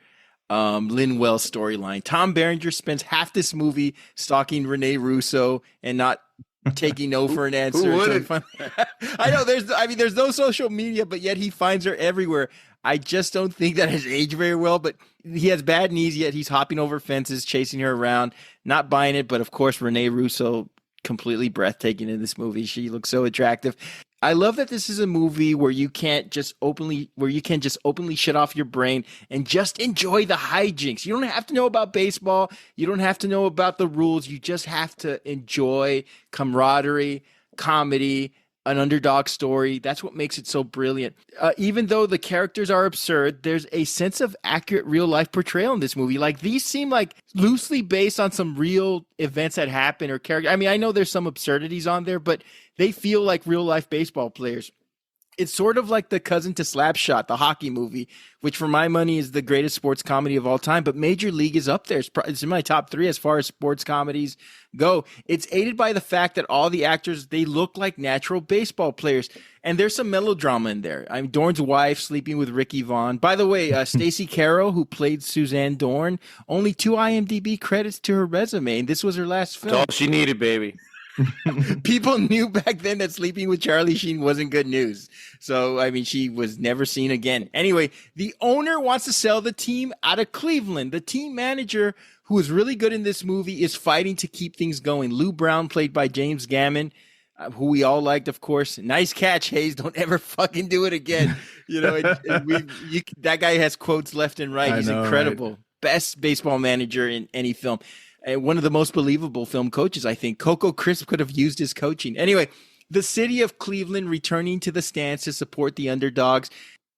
Lin-Well storyline. Tom Berenger spends half this movie stalking Rene Russo and not taking no for an answer. Who wouldn't? I know there's no social media, but yet he finds her everywhere. I just don't think that has aged very well, but he has bad knees, yet he's hopping over fences, chasing her around, not buying it. But of course, Rene Russo, completely breathtaking in this movie. She looks so attractive. I love that this is a movie where you can just openly shut off your brain and just enjoy the hijinks. You don't have to know about baseball. You don't have to know about the rules. You just have to enjoy camaraderie, comedy, an underdog story. That's what makes it so brilliant. Even though the characters are absurd, there's a sense of accurate real life portrayal in this movie. Like, these seem like loosely based on some real events that happen or character. I mean, I know there's some absurdities on there, but they feel like real life baseball players. It's sort of like the cousin to Slapshot, the hockey movie, which for my money is the greatest sports comedy of all time. But Major League is up there. It's in my top 3 as far as sports comedies go. It's aided by the fact that all the actors, they look like natural baseball players. And there's some melodrama in there. I'm Dorn's wife sleeping with Ricky Vaughn. By the way, Stacey Caro, who played Suzanne Dorn, only 2 IMDb credits to her resume. And this was her last film. That's all she needed, baby. People knew back then that sleeping with Charlie Sheen wasn't good news. So, I mean, she was never seen again. Anyway, the owner wants to sell the team out of Cleveland. The team manager, who is really good in this movie, is fighting to keep things going. Lou Brown, played by James Gammon, who we all liked, of course. Nice catch, Hayes. Don't ever fucking do it again. That guy has quotes left and right. He's incredible. Right? Best baseball manager in any film. One of the most believable film coaches, I think. Coco Crisp could have used his coaching. Anyway, the city of Cleveland returning to the stands to support the underdogs.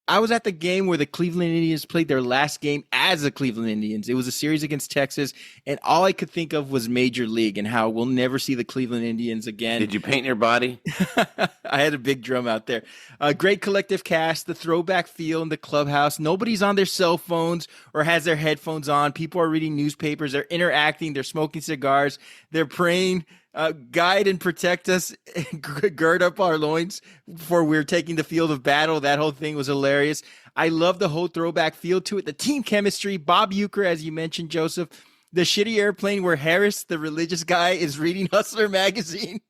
I was at the game where the Cleveland Indians played their last game as the Cleveland Indians. It was a series against Texas, and all I could think of was Major League and how we'll never see the Cleveland Indians again. Did you paint your body? I had a big drum out there. Great collective cast, the throwback feel in the clubhouse. Nobody's on their cell phones or has their headphones on. People are reading newspapers. They're interacting. They're smoking cigars. They're praying guide and protect us, gird up our loins for we're taking the field of battle. That whole thing was hilarious. I love the whole throwback feel to it. The team chemistry, Bob Uecker, as you mentioned, Joseph, the shitty airplane where Harris, the religious guy, is reading Hustler magazine.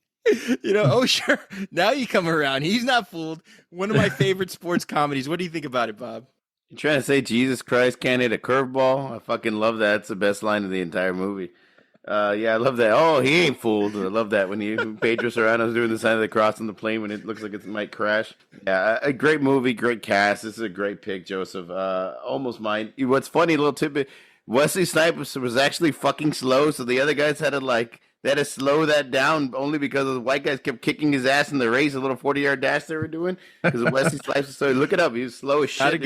Oh, sure. Now you come around. He's not fooled. One of my favorite sports comedies. What do you think about it, Bob? You trying to say Jesus Christ can't hit a curveball? I fucking love that. It's the best line of the entire movie. Yeah, I love that. Oh, he ain't fooled. I love that when Pedro Serrano's doing the sign of the cross on the plane when it looks like it might crash. Yeah, a great movie, great cast. This is a great pick, Joseph. Almost mine. What's funny, little tidbit, Wesley Snipes was actually fucking slow, so the other guys had to slow that down only because the white guys kept kicking his ass in the race, a little 40-yard dash they were doing because Wesley Snipes was so. Look it up. He was slow as shit. Not a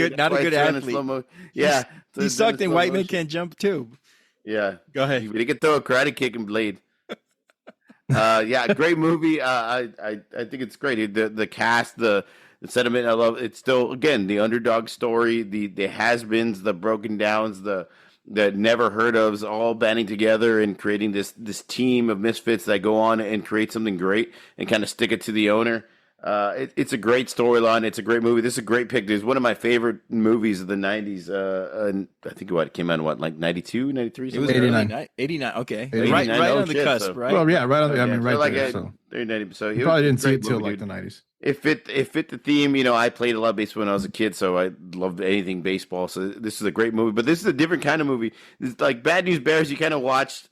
good athlete. Yeah, he sucked. And White Men Can't Jump too. Yeah, go ahead. He could throw a karate kick and blade. Yeah, great movie. I think it's great. The cast, the sentiment. I love. It's still again the underdog story. The has-beens, the broken downs, the never heard ofs all banding together and creating this team of misfits that go on and create something great and kind of stick it to the owner. It's a great storyline. It's a great movie. This is a great pick. It's one of my favorite movies of the 90s. And I think it came out in like 92, 93? It was 89. 89. Okay. 89. Right Oh, on the shit, cusp, so. right? Well, yeah, right on the, I mean, so right like there. So. 90, so You probably didn't see it till like the 90s. It fit the theme. I played a lot of baseball when I was a kid, so I loved anything baseball. So this is a great movie. But this is a different kind of movie. It's like Bad News Bears, you kind of watched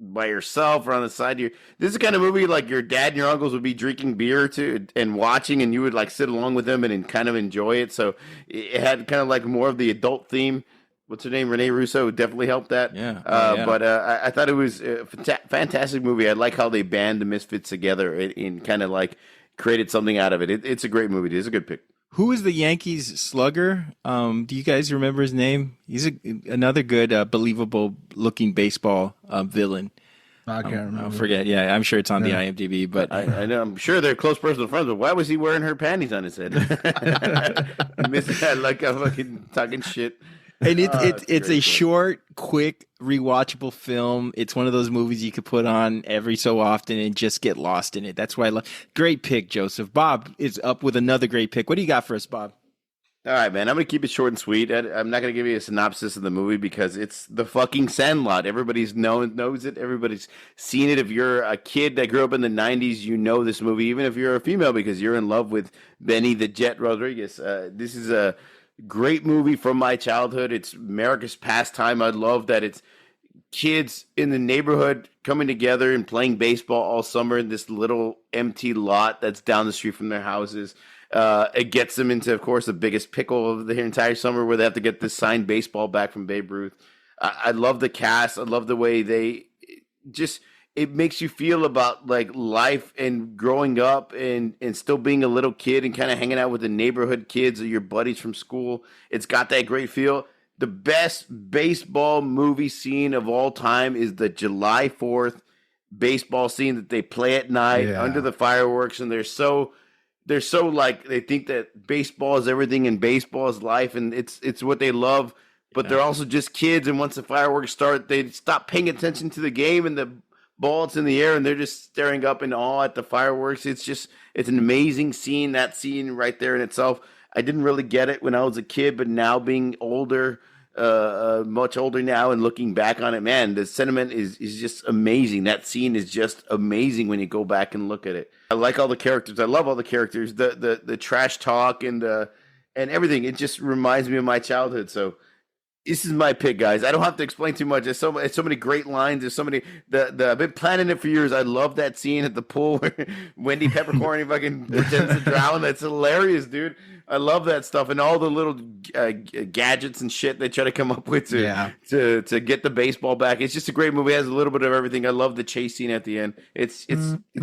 by yourself or on the side here. This is the kind of movie like your dad and your uncles would be drinking beer to and watching, and you would like sit along with them and kind of enjoy it. So it had kind of like more of the adult theme. What's her name? Renee Russo definitely helped that. Yeah. But I thought it was a fantastic movie. I like how they band the misfits together and kind of like created something out of it. It's a great movie. It's a good pick. Who is the Yankees slugger? Do you guys remember his name? He's another good, believable looking baseball villain. I can't remember. I forget. Yeah, I'm sure it's on the IMDb. But I know I'm sure they're close personal friends. But why was he wearing her panties on his head? Missing that like I'm fucking talking shit. And it's a short, quick, rewatchable film. It's one of those movies you could put on every so often and just get lost in it. That's why I love. Great pick, Joseph. Bob is up with another great pick. What do you got for us, Bob? All right, man. I'm going to keep it short and sweet. I'm not going to give you a synopsis of the movie because it's the fucking Sandlot. Everybody's knows it. Everybody's seen it. If you're a kid that grew up in the 90s, you know this movie. Even if you're a female because you're in love with Benny the Jet Rodriguez. This is a great movie from my childhood. It's America's pastime. I love that it's kids in the neighborhood coming together and playing baseball all summer in this little empty lot that's down the street from their houses. It gets them into, of course, the biggest pickle of the entire summer where they have to get this signed baseball back from Babe Ruth. I love the cast. I love the way they just – it makes you feel about like life and growing up and still being a little kid and kind of hanging out with the neighborhood kids or your buddies from school. It's got that great feel. The best baseball movie scene of all time is the July 4th baseball scene that they play at night under the fireworks. And they're so like, they think that baseball is everything and baseball is life. And it's what they love, but they're also just kids. And once the fireworks start, they stop paying attention to the game and the ball it's in the air and they're just staring up in awe at the fireworks. It's an amazing scene. That scene right there in itself. I didn't really get it when I was a kid, but now being older, much older now and looking back on it, man, the sentiment is just amazing. That scene is just amazing when you go back and look at it. I like all the characters. I love all the characters, the trash talk and everything. It just reminds me of my childhood. So this is my pick, guys. I don't have to explain too much. There's so many great lines. There's so many. I've been planning it for years. I love that scene at the pool where Wendy Peppercorn fucking pretends to drown. That's hilarious, dude. I love that stuff and all the little gadgets and shit they try to come up with to get the baseball back. It's just a great movie. It has a little bit of everything. I love the chase scene at the end. It's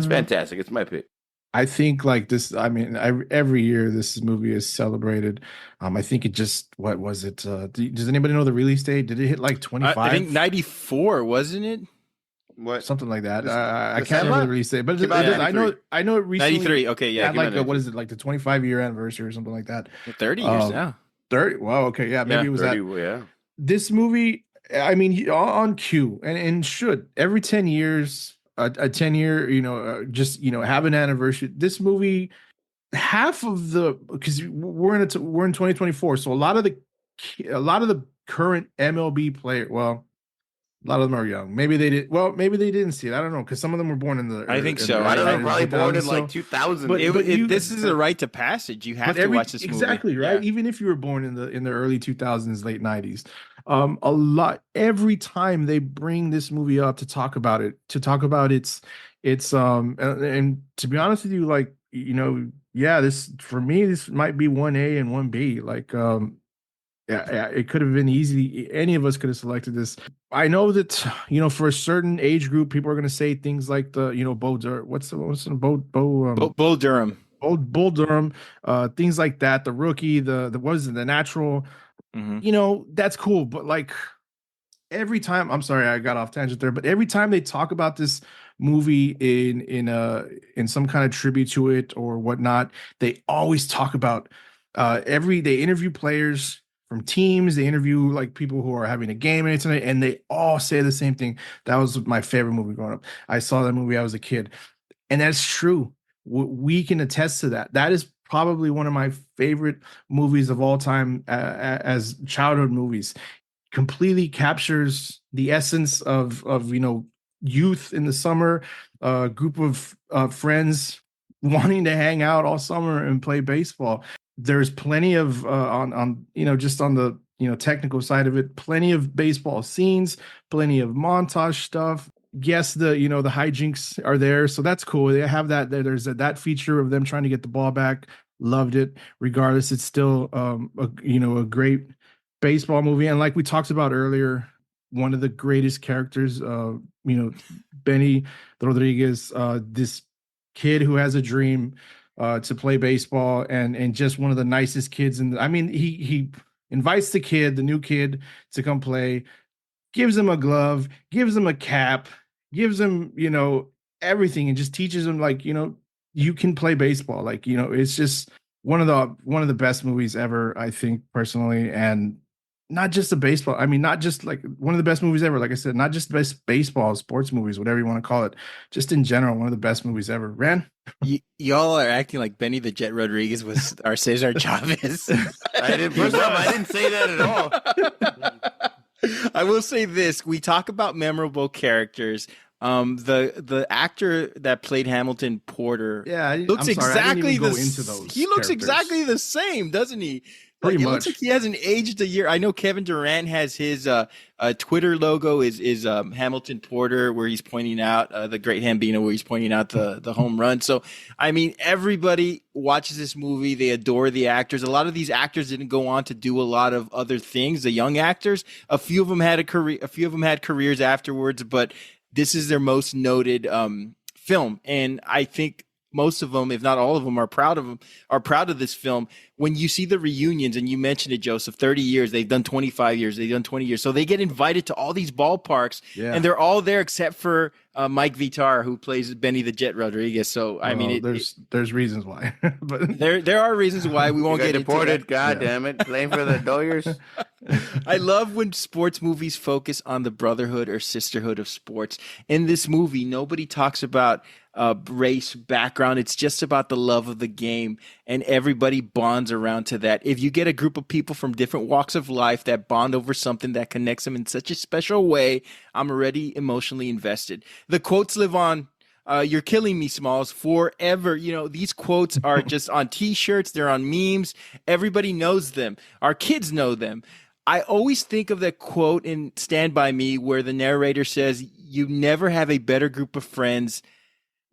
fantastic. It's my pick. I think like this, I mean, every year this movie is celebrated. I think it just, what was it? Does anybody know the release date? Did it hit like 25? I think 94, wasn't it? What? Something like that. I can't remember the release date, but I know it recently 93. Okay, yeah. had like what is it, like the 25-year anniversary or something like that? 30 years now. 30. Wow. Okay. Yeah. Maybe it was 30, that. Yeah. This movie, I mean, on cue and should every 10 years. a 10-year, just have an anniversary. This movie, half of the because we're in 2024, so a lot of the current MLB player, well, a lot of them are young. Maybe they did. Well, maybe they didn't see it. I don't know, because some of them were born in the. I think so. I don't know, probably born in 2000s, like 2000. This is a rite of passage. You have to watch this movie. Exactly, right? Yeah. Even if you were born in the early 2000s, late 90s, every time they bring this movie up to talk about its and to be honest with you, like, this for me, this might be 1A and 1B. Like, yeah, it could have been easy. Any of us could have selected this. I know that, for a certain age group, people are going to say things like Bull Durham. Bull Durham. Bull Durham, things like that. The Rookie, the Natural. Mm-hmm. That's cool. But like every time, I'm sorry, I got off tangent there. But every time they talk about this movie in some kind of tribute to it or whatnot, they always talk about they interview players from teams. They interview like people who are having a game tonight, and they all say the same thing. That was my favorite movie growing up. I saw that movie. I was a kid, and that's true. We can attest to that. That is probably one of my favorite movies of all time as childhood movies. Completely captures the essence of youth in the summer, a group of friends wanting to hang out all summer and play baseball. There's plenty of on just on the technical side of it, plenty of baseball scenes, plenty of montage stuff. Yes, the hijinks are there, so that's cool. They have that. There's that feature of them trying to get the ball back. Loved it. Regardless, it's still a great baseball movie. And like we talked about earlier, one of the greatest characters, Benny Rodriguez, this kid who has a dream to play baseball, and just one of the nicest kids. And he invites the new kid to come play, gives him a glove, gives him a cap, gives him, everything, and just teaches him, like, you can play baseball. Like, it's just one of the best movies ever, I think, personally. And not just a baseball. Not just like one of the best movies ever. Like I said, not just best baseball, sports movies, whatever you want to call it. Just in general, one of the best movies ever. Ran? Y'all are acting like Benny the Jet Rodriguez was our Cesar Chavez. I didn't say that at all. I will say this. We talk about memorable characters. The actor that played Hamilton Porter, looks exactly the same. He looks exactly the same, doesn't he? Pretty much. It looks like he hasn't aged a year. I know Kevin Durant has his Twitter logo is Hamilton Porter, where he's pointing out the great Hambino, where he's pointing out the home run. So, everybody watches this movie. They adore the actors. A lot of these actors didn't go on to do a lot of other things. The young actors, a few of them had a career. A few of them had careers afterwards, but this is their most noted film, and I think most of them, if not all of them, are proud of this film. When you see the reunions, and you mentioned it, Joseph, 30 years, they've done 25 years, they've done 20 years. So they get invited to all these ballparks, and they're all there except for Mike Vitar, who plays Benny the Jet Rodriguez. So, there's reasons why. But there are reasons why. We won't get deported, into that. God damn it, playing for the Dodgers. I love when sports movies focus on the brotherhood or sisterhood of sports. In this movie, nobody talks about race, background. It's just about the love of the game, and everybody bonds around to that. If you get a group of people from different walks of life that bond over something that connects them in such a special way, I'm already emotionally invested. The quotes live on. You're killing me, Smalls, forever. These quotes are just on t-shirts. They're on memes. Everybody knows them. Our kids know them. I always think of that quote in Stand By Me where the narrator says, "You never have a better group of friends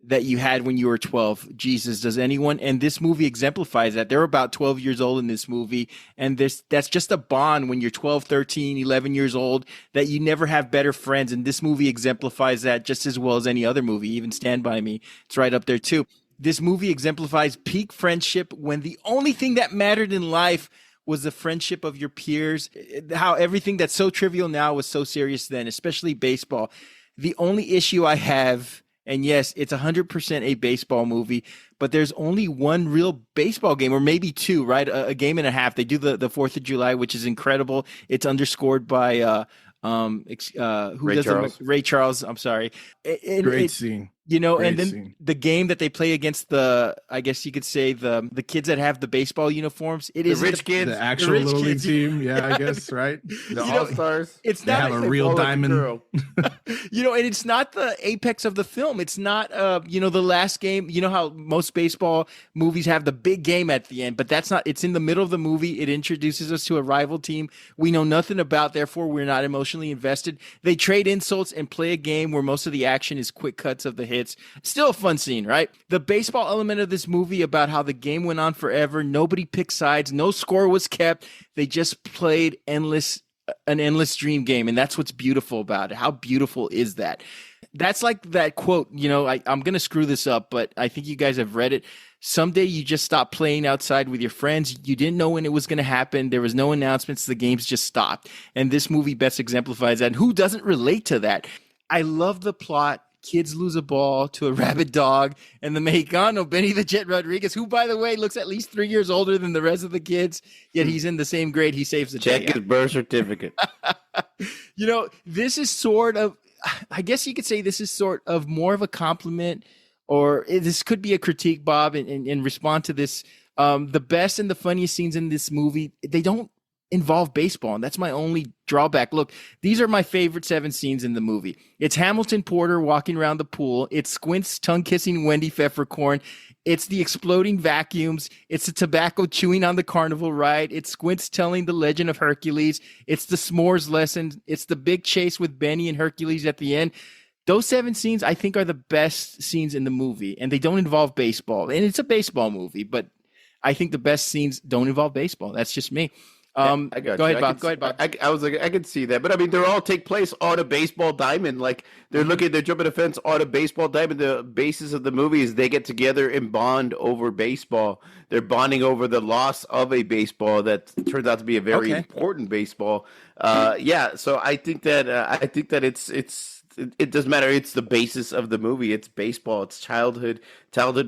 that you had when you were 12. Jesus, does anyone?" And this movie exemplifies that. They're about 12 years old in this movie. And that's just a bond when you're 12, 13, 11 years old, that you never have better friends. And this movie exemplifies that just as well as any other movie, even Stand By Me. It's right up there too. This movie exemplifies peak friendship when the only thing that mattered in life was the friendship of your peers. How everything that's so trivial now was so serious then, especially baseball. The only issue I have, and yes, it's 100% a baseball movie, but there's only one real baseball game, or maybe two, right? A game and a half. They do the 4th of July, which is incredible. It's underscored by Who Ray does Charles. Ray Charles? I'm sorry. Great scene. You know, Great and then scene. the game that they play against I guess you could say the kids that have the baseball uniforms. It The isn't rich kids. The actual rich Little League kids. team. Yeah, I guess, right? The You know, All-Stars. It's They not have a They real ball like a diamond. girl. and it's not the apex of the film. It's not the last game. You know how most baseball movies have the big game at the end, but that's not. It's in the middle of the movie. It introduces us to a rival team we know nothing about, therefore we're not emotionally invested. They trade insults and play a game where most of the action is quick cuts of the hits. Still a fun scene, right? The baseball element of this movie about how the game went on forever, nobody picked sides, no score was kept. They just played an endless dream game, and that's what's beautiful about it. How beautiful is that? That's like that quote, I'm going to screw this up, but I think you guys have read it. Someday you just stop playing outside with your friends. You didn't know when it was going to happen. There was no announcements. The games just stopped. And this movie best exemplifies that. And who doesn't relate to that? I love the plot. Kids lose a ball to a rabid dog, and the Mexicano, Benny the Jet Rodriguez, who, by the way, looks at least 3 years older than the rest of the kids, yet he's in the same grade. He saves the day. Check his birth certificate. This is sort of, I guess you could say this is sort of more of a compliment, or this could be a critique, Bob, in response to this. The best and the funniest scenes in this movie, they don't involve baseball, and that's my only drawback. Look, these are my favorite 7 scenes in the movie. It's Hamilton Porter walking around the pool. It's Squint's tongue-kissing Wendy Peppercorn. It's the exploding vacuums. It's the tobacco chewing on the carnival ride. It's Squint's telling the legend of Hercules. It's the s'mores lesson. It's the big chase with Benny and Hercules at the end. Those 7 scenes, I think, are the best scenes in the movie, and they don't involve baseball. And it's a baseball movie, but I think the best scenes don't involve baseball. That's just me. I got Go you. ahead, Bob. Go ahead, Bob. I was like, I could see that, but I mean, they're all take place on a baseball diamond. Like they're jumping the fence on a baseball diamond. The basis of the movie is they get together and bond over baseball. They're bonding over the loss of a baseball that turns out to be a very important baseball. Yeah, so I think that it doesn't matter. It's the basis of the movie. It's baseball. It's childhood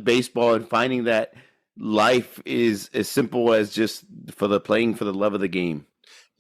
baseball, and finding that life is as simple as just playing for the love of the game.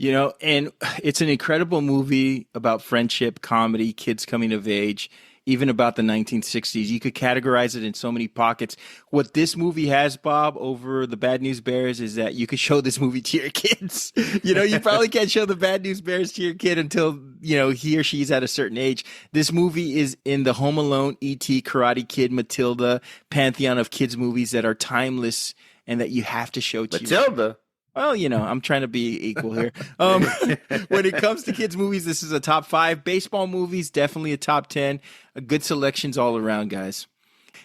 And it's an incredible movie about friendship, comedy, kids coming of age, even about the 1960s. You could categorize it in so many pockets. What this movie has, Bob, over the Bad News Bears is that you could show this movie to your kids. You probably can't show the Bad News Bears to your kid until, he or she's at a certain age. This movie is in the Home Alone, E.T., Karate Kid, Matilda pantheon of kids movies that are timeless and that you have to show to Matilda? Well, I'm trying to be equal here. When it comes to kids' movies, this is a top 5. Baseball movies, definitely a top 10. A good selections all around, guys.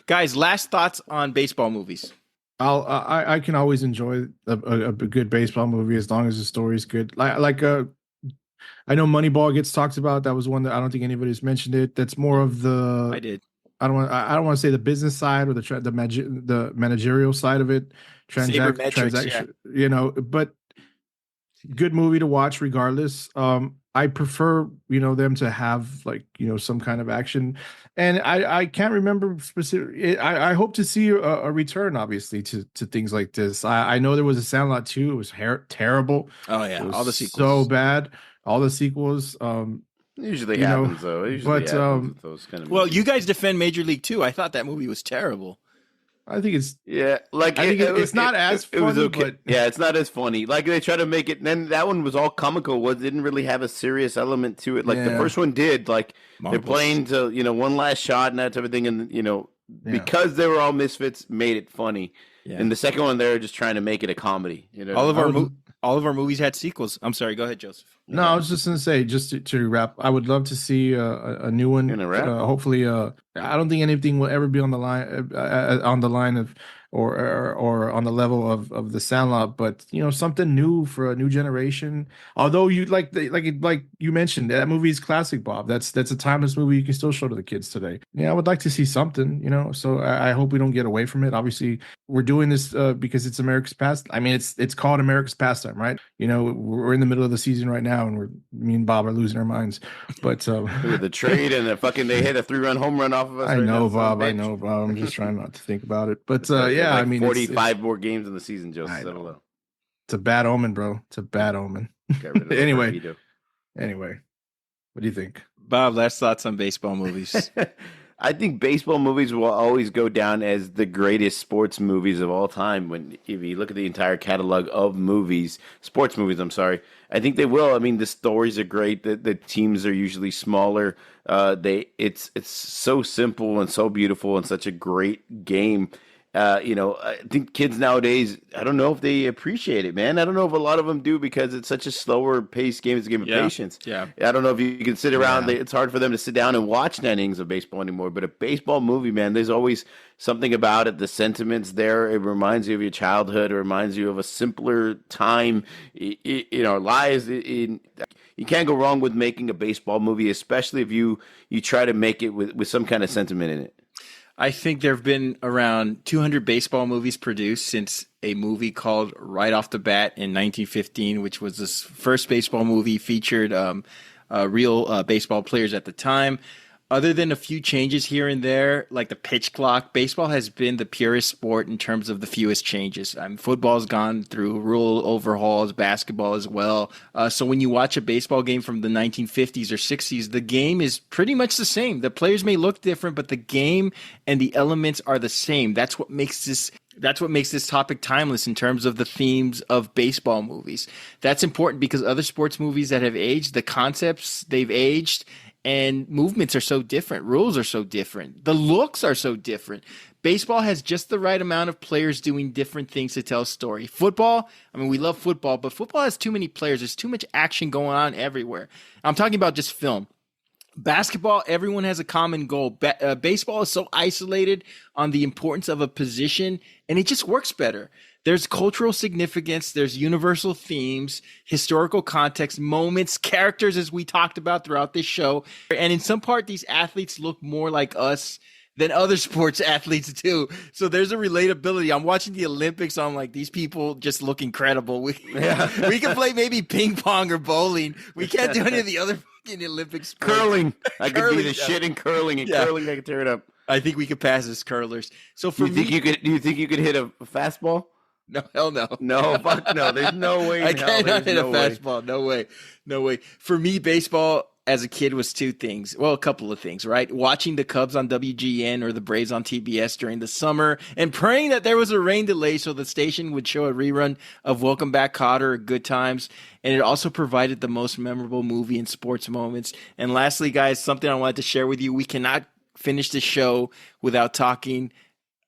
Guys, last thoughts on baseball movies. I can always enjoy a good baseball movie as long as the story's good. I know Moneyball gets talked about. That was one that I don't think anybody's mentioned it. That's more of the. I did. I don't want to say the business side or the managerial side of it. Transaction, but good movie to watch regardless. I prefer, them to have some kind of action, and I can't remember specific. I hope to see a return, obviously, to things like this. I know there was a Sandlot 2. It was terrible. Oh yeah, all all the the sequels. so bad. All the sequels. Usually happens though. It usually happens with those kind of movies. Well, you guys defend Major League 2. I thought that movie was terrible. I think it's it's not as funny, it was okay. but Yeah, it's not as funny. Like they try to make it. Then that one was all comical. Didn't really have a serious element to it. Like the first one did. Like they're playing to one last shot and that type of thing, and because they were all misfits, made it funny. Yeah. And the second one, they're just trying to make it a comedy. All of our movies had sequels. I'm sorry. Go ahead, Joseph. No, I was just going to say, just to wrap, I would love to see a new one. Hopefully, I don't think anything will ever be on the line of or on the level of the Sandlot, but something new for a new generation. Although you like you mentioned, that movie is classic, Bob. That's a timeless movie you can still show to the kids today. Yeah, I would like to see something. So I hope we don't get away from it. Obviously, we're doing this because it's America's past. I mean, it's called America's pastime, right? We're in the middle of the season right now, and me and Bob are losing our minds. But the trade and they hit a 3-run home run off of us. I know, Bob. I'm just trying not to think about it. But yeah, like I mean, 45 more games in the season, Joseph. It's a bad omen, bro. It's a bad omen. Anyway. What do you think? Bob, last thoughts on baseball movies. I think baseball movies will always go down as the greatest sports movies of all time. If you look at the entire catalog of movies, sports movies, I'm sorry, I think they will. I mean, the stories are great. The teams are usually smaller. It's so simple and so beautiful and such a great game. I think kids nowadays, I don't know if they appreciate it, man. I don't know if a lot of them do because it's such a slower paced game. It's a game of patience. Yeah. I don't know if you can sit around. It's hard for them to sit down and watch 9 innings of baseball anymore. But a baseball movie, man, there's always something about it. The sentiments there. It reminds you of your childhood. It reminds you of a simpler time in our lives. You can't go wrong with making a baseball movie, especially if you try to make it with some kind of sentiment in it. I think there have been around 200 baseball movies produced since a movie called Right Off the Bat in 1915, which was the first baseball movie featured real baseball players at the time. Other than a few changes here and there, like the pitch clock, baseball has been the purest sport in terms of the fewest changes. Football's gone through rule overhauls, basketball as well. So when you watch a baseball game from the 1950s or 60s, the game is pretty much the same. The players may look different, but the game and the elements are the same. That's what makes this topic timeless in terms of the themes of baseball movies. That's important because other sports movies that have aged, the concepts, they've aged, and movements are so different. Rules are so different. The looks are so different. Baseball has just the right amount of players doing different things to tell a story. Football, we love football, but football has too many players. There's too much action going on everywhere. I'm talking about just film. Basketball, everyone has a common goal. Baseball is so isolated on the importance of a position, and it just works better. There's cultural significance, there's universal themes, historical context, moments, characters, as we talked about throughout this show. And in some part, these athletes look more like us than other sports athletes do. So there's a relatability. I'm watching the Olympics. I'm like, these people just look incredible. We can play maybe ping pong or bowling. We can't do any of the other fucking Olympic sports. Curling. I could be the shit in curling. Curling, I could tear it up. I think we could pass as curlers. So for do you think you could hit a fastball? No, hell no. No, fuck no. There's no way. I cannot hit a fastball. No way. No way. For me, baseball as a kid was two things. Well, a couple of things, right? Watching the Cubs on WGN or the Braves on TBS during the summer and praying that there was a rain delay so the station would show a rerun of Welcome Back, Kotter or Good Times. And it also provided the most memorable movie and sports moments. And lastly, guys, something I wanted to share with you. We cannot finish the show without talking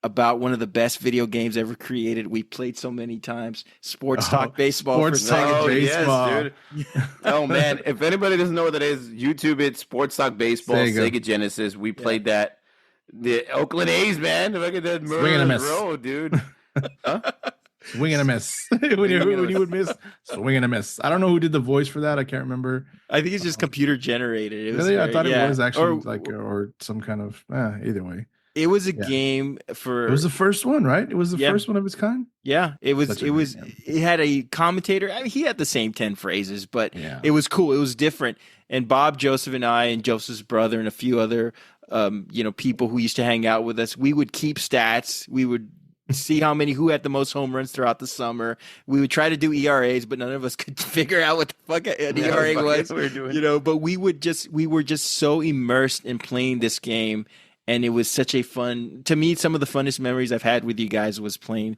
about one of the best video games ever created. We played so many times. Sports Talk Baseball. Sports Talk Baseball. Yes, dude. Oh, man. If anybody doesn't know what that is, YouTube it, Sports Talk Baseball, Sega Genesis. We played that. The Oakland A's, man. Look at that Swing and a miss. Row, dude. Huh? Swing and a miss. when you would miss, swing and a miss. I don't know who did the voice for that. I can't remember. I think it's just computer generated. It was really? I thought it was actually or some kind of, either way. It was a game for. It was the first one, right? It was the first one of its kind. Yeah, it was. It had a commentator. He had the same 10 phrases, but it was cool. It was different. And Bob, Joseph, and I, and Joseph's brother, and a few other, people who used to hang out with us. We would keep stats. We would see who had the most home runs throughout the summer. We would try to do ERAs, but none of us could figure out what the fuck an ERA was. We were doing. But we were just so immersed in playing this game. And it was such a fun, to me, some of the funnest memories I've had with you guys was playing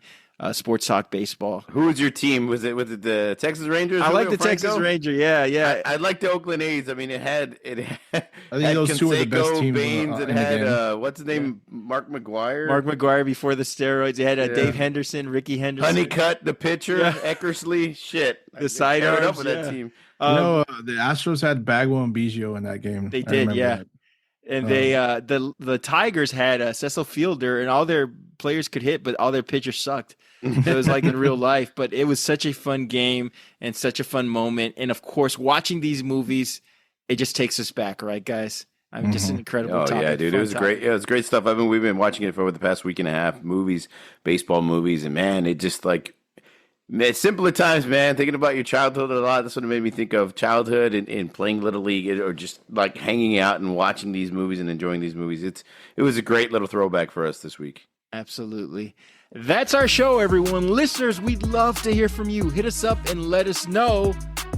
Sports Talk Baseball. Who was your team? Was it the Texas Rangers? I like the Texas Ranger. Yeah. I like the Oakland A's. I mean, it had I think those two were the best teams. Baines, it had what's his name? Mark McGuire. Mark McGuire before the steroids. It had Dave Henderson, Ricky Henderson, Honeycutt, the pitcher, Eckersley. Shit, the sidearms. Up with that team. The Astros had Bagwell and Biggio in that game. They did, yeah. That. And they the Tigers had Cecil Fielder, and all their players could hit, but all their pitchers sucked. It was like in real life, but it was such a fun game and such a fun moment. And of course, watching these movies, it just takes us back, right, guys? Just an incredible topic. Yeah, dude, it was great. Yeah, it was great stuff. We've been watching it for over the past week and a half. Movies, baseball movies, and man, it just simpler times, man. Thinking about your childhood a lot. That's what it made me think of childhood and playing Little League or just like hanging out and watching these movies and enjoying these movies. It was a great little throwback for us this week. Absolutely. That's our show, everyone. Listeners, we'd love to hear from you. Hit us up and let us know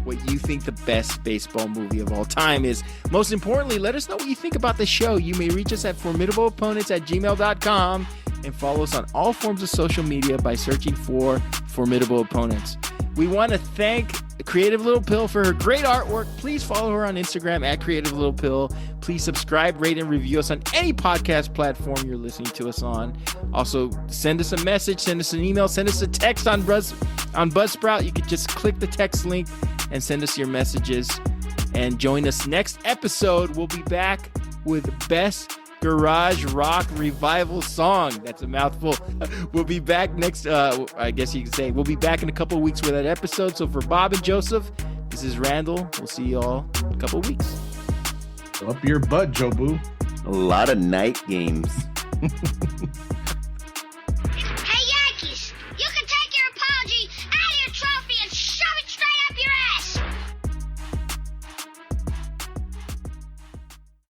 what you think the best baseball movie of all time is. Most importantly, let us know what you think about the show. You may reach us at formidableopponents@gmail.com and follow us on all forms of social media by searching for Formidable Opponents. We want to thank Creative Little Pill for her great artwork. Please follow her on Instagram at Creative Little Pill. Please subscribe, rate, and review us on any podcast platform you're listening to us on. Also, send us a message, send us an email, send us a text on Buzzsprout. You could just click the text link and send us your messages. And join us next episode. We'll be back with Best Garage Rock Revival Song. That's a mouthful. We'll be back next, I guess you could say, we'll be back in a couple of weeks with that episode. So for Bob and Joseph, this is Randall. We'll see you all in a couple of weeks. Up your butt, Joe Boo. A lot of night games.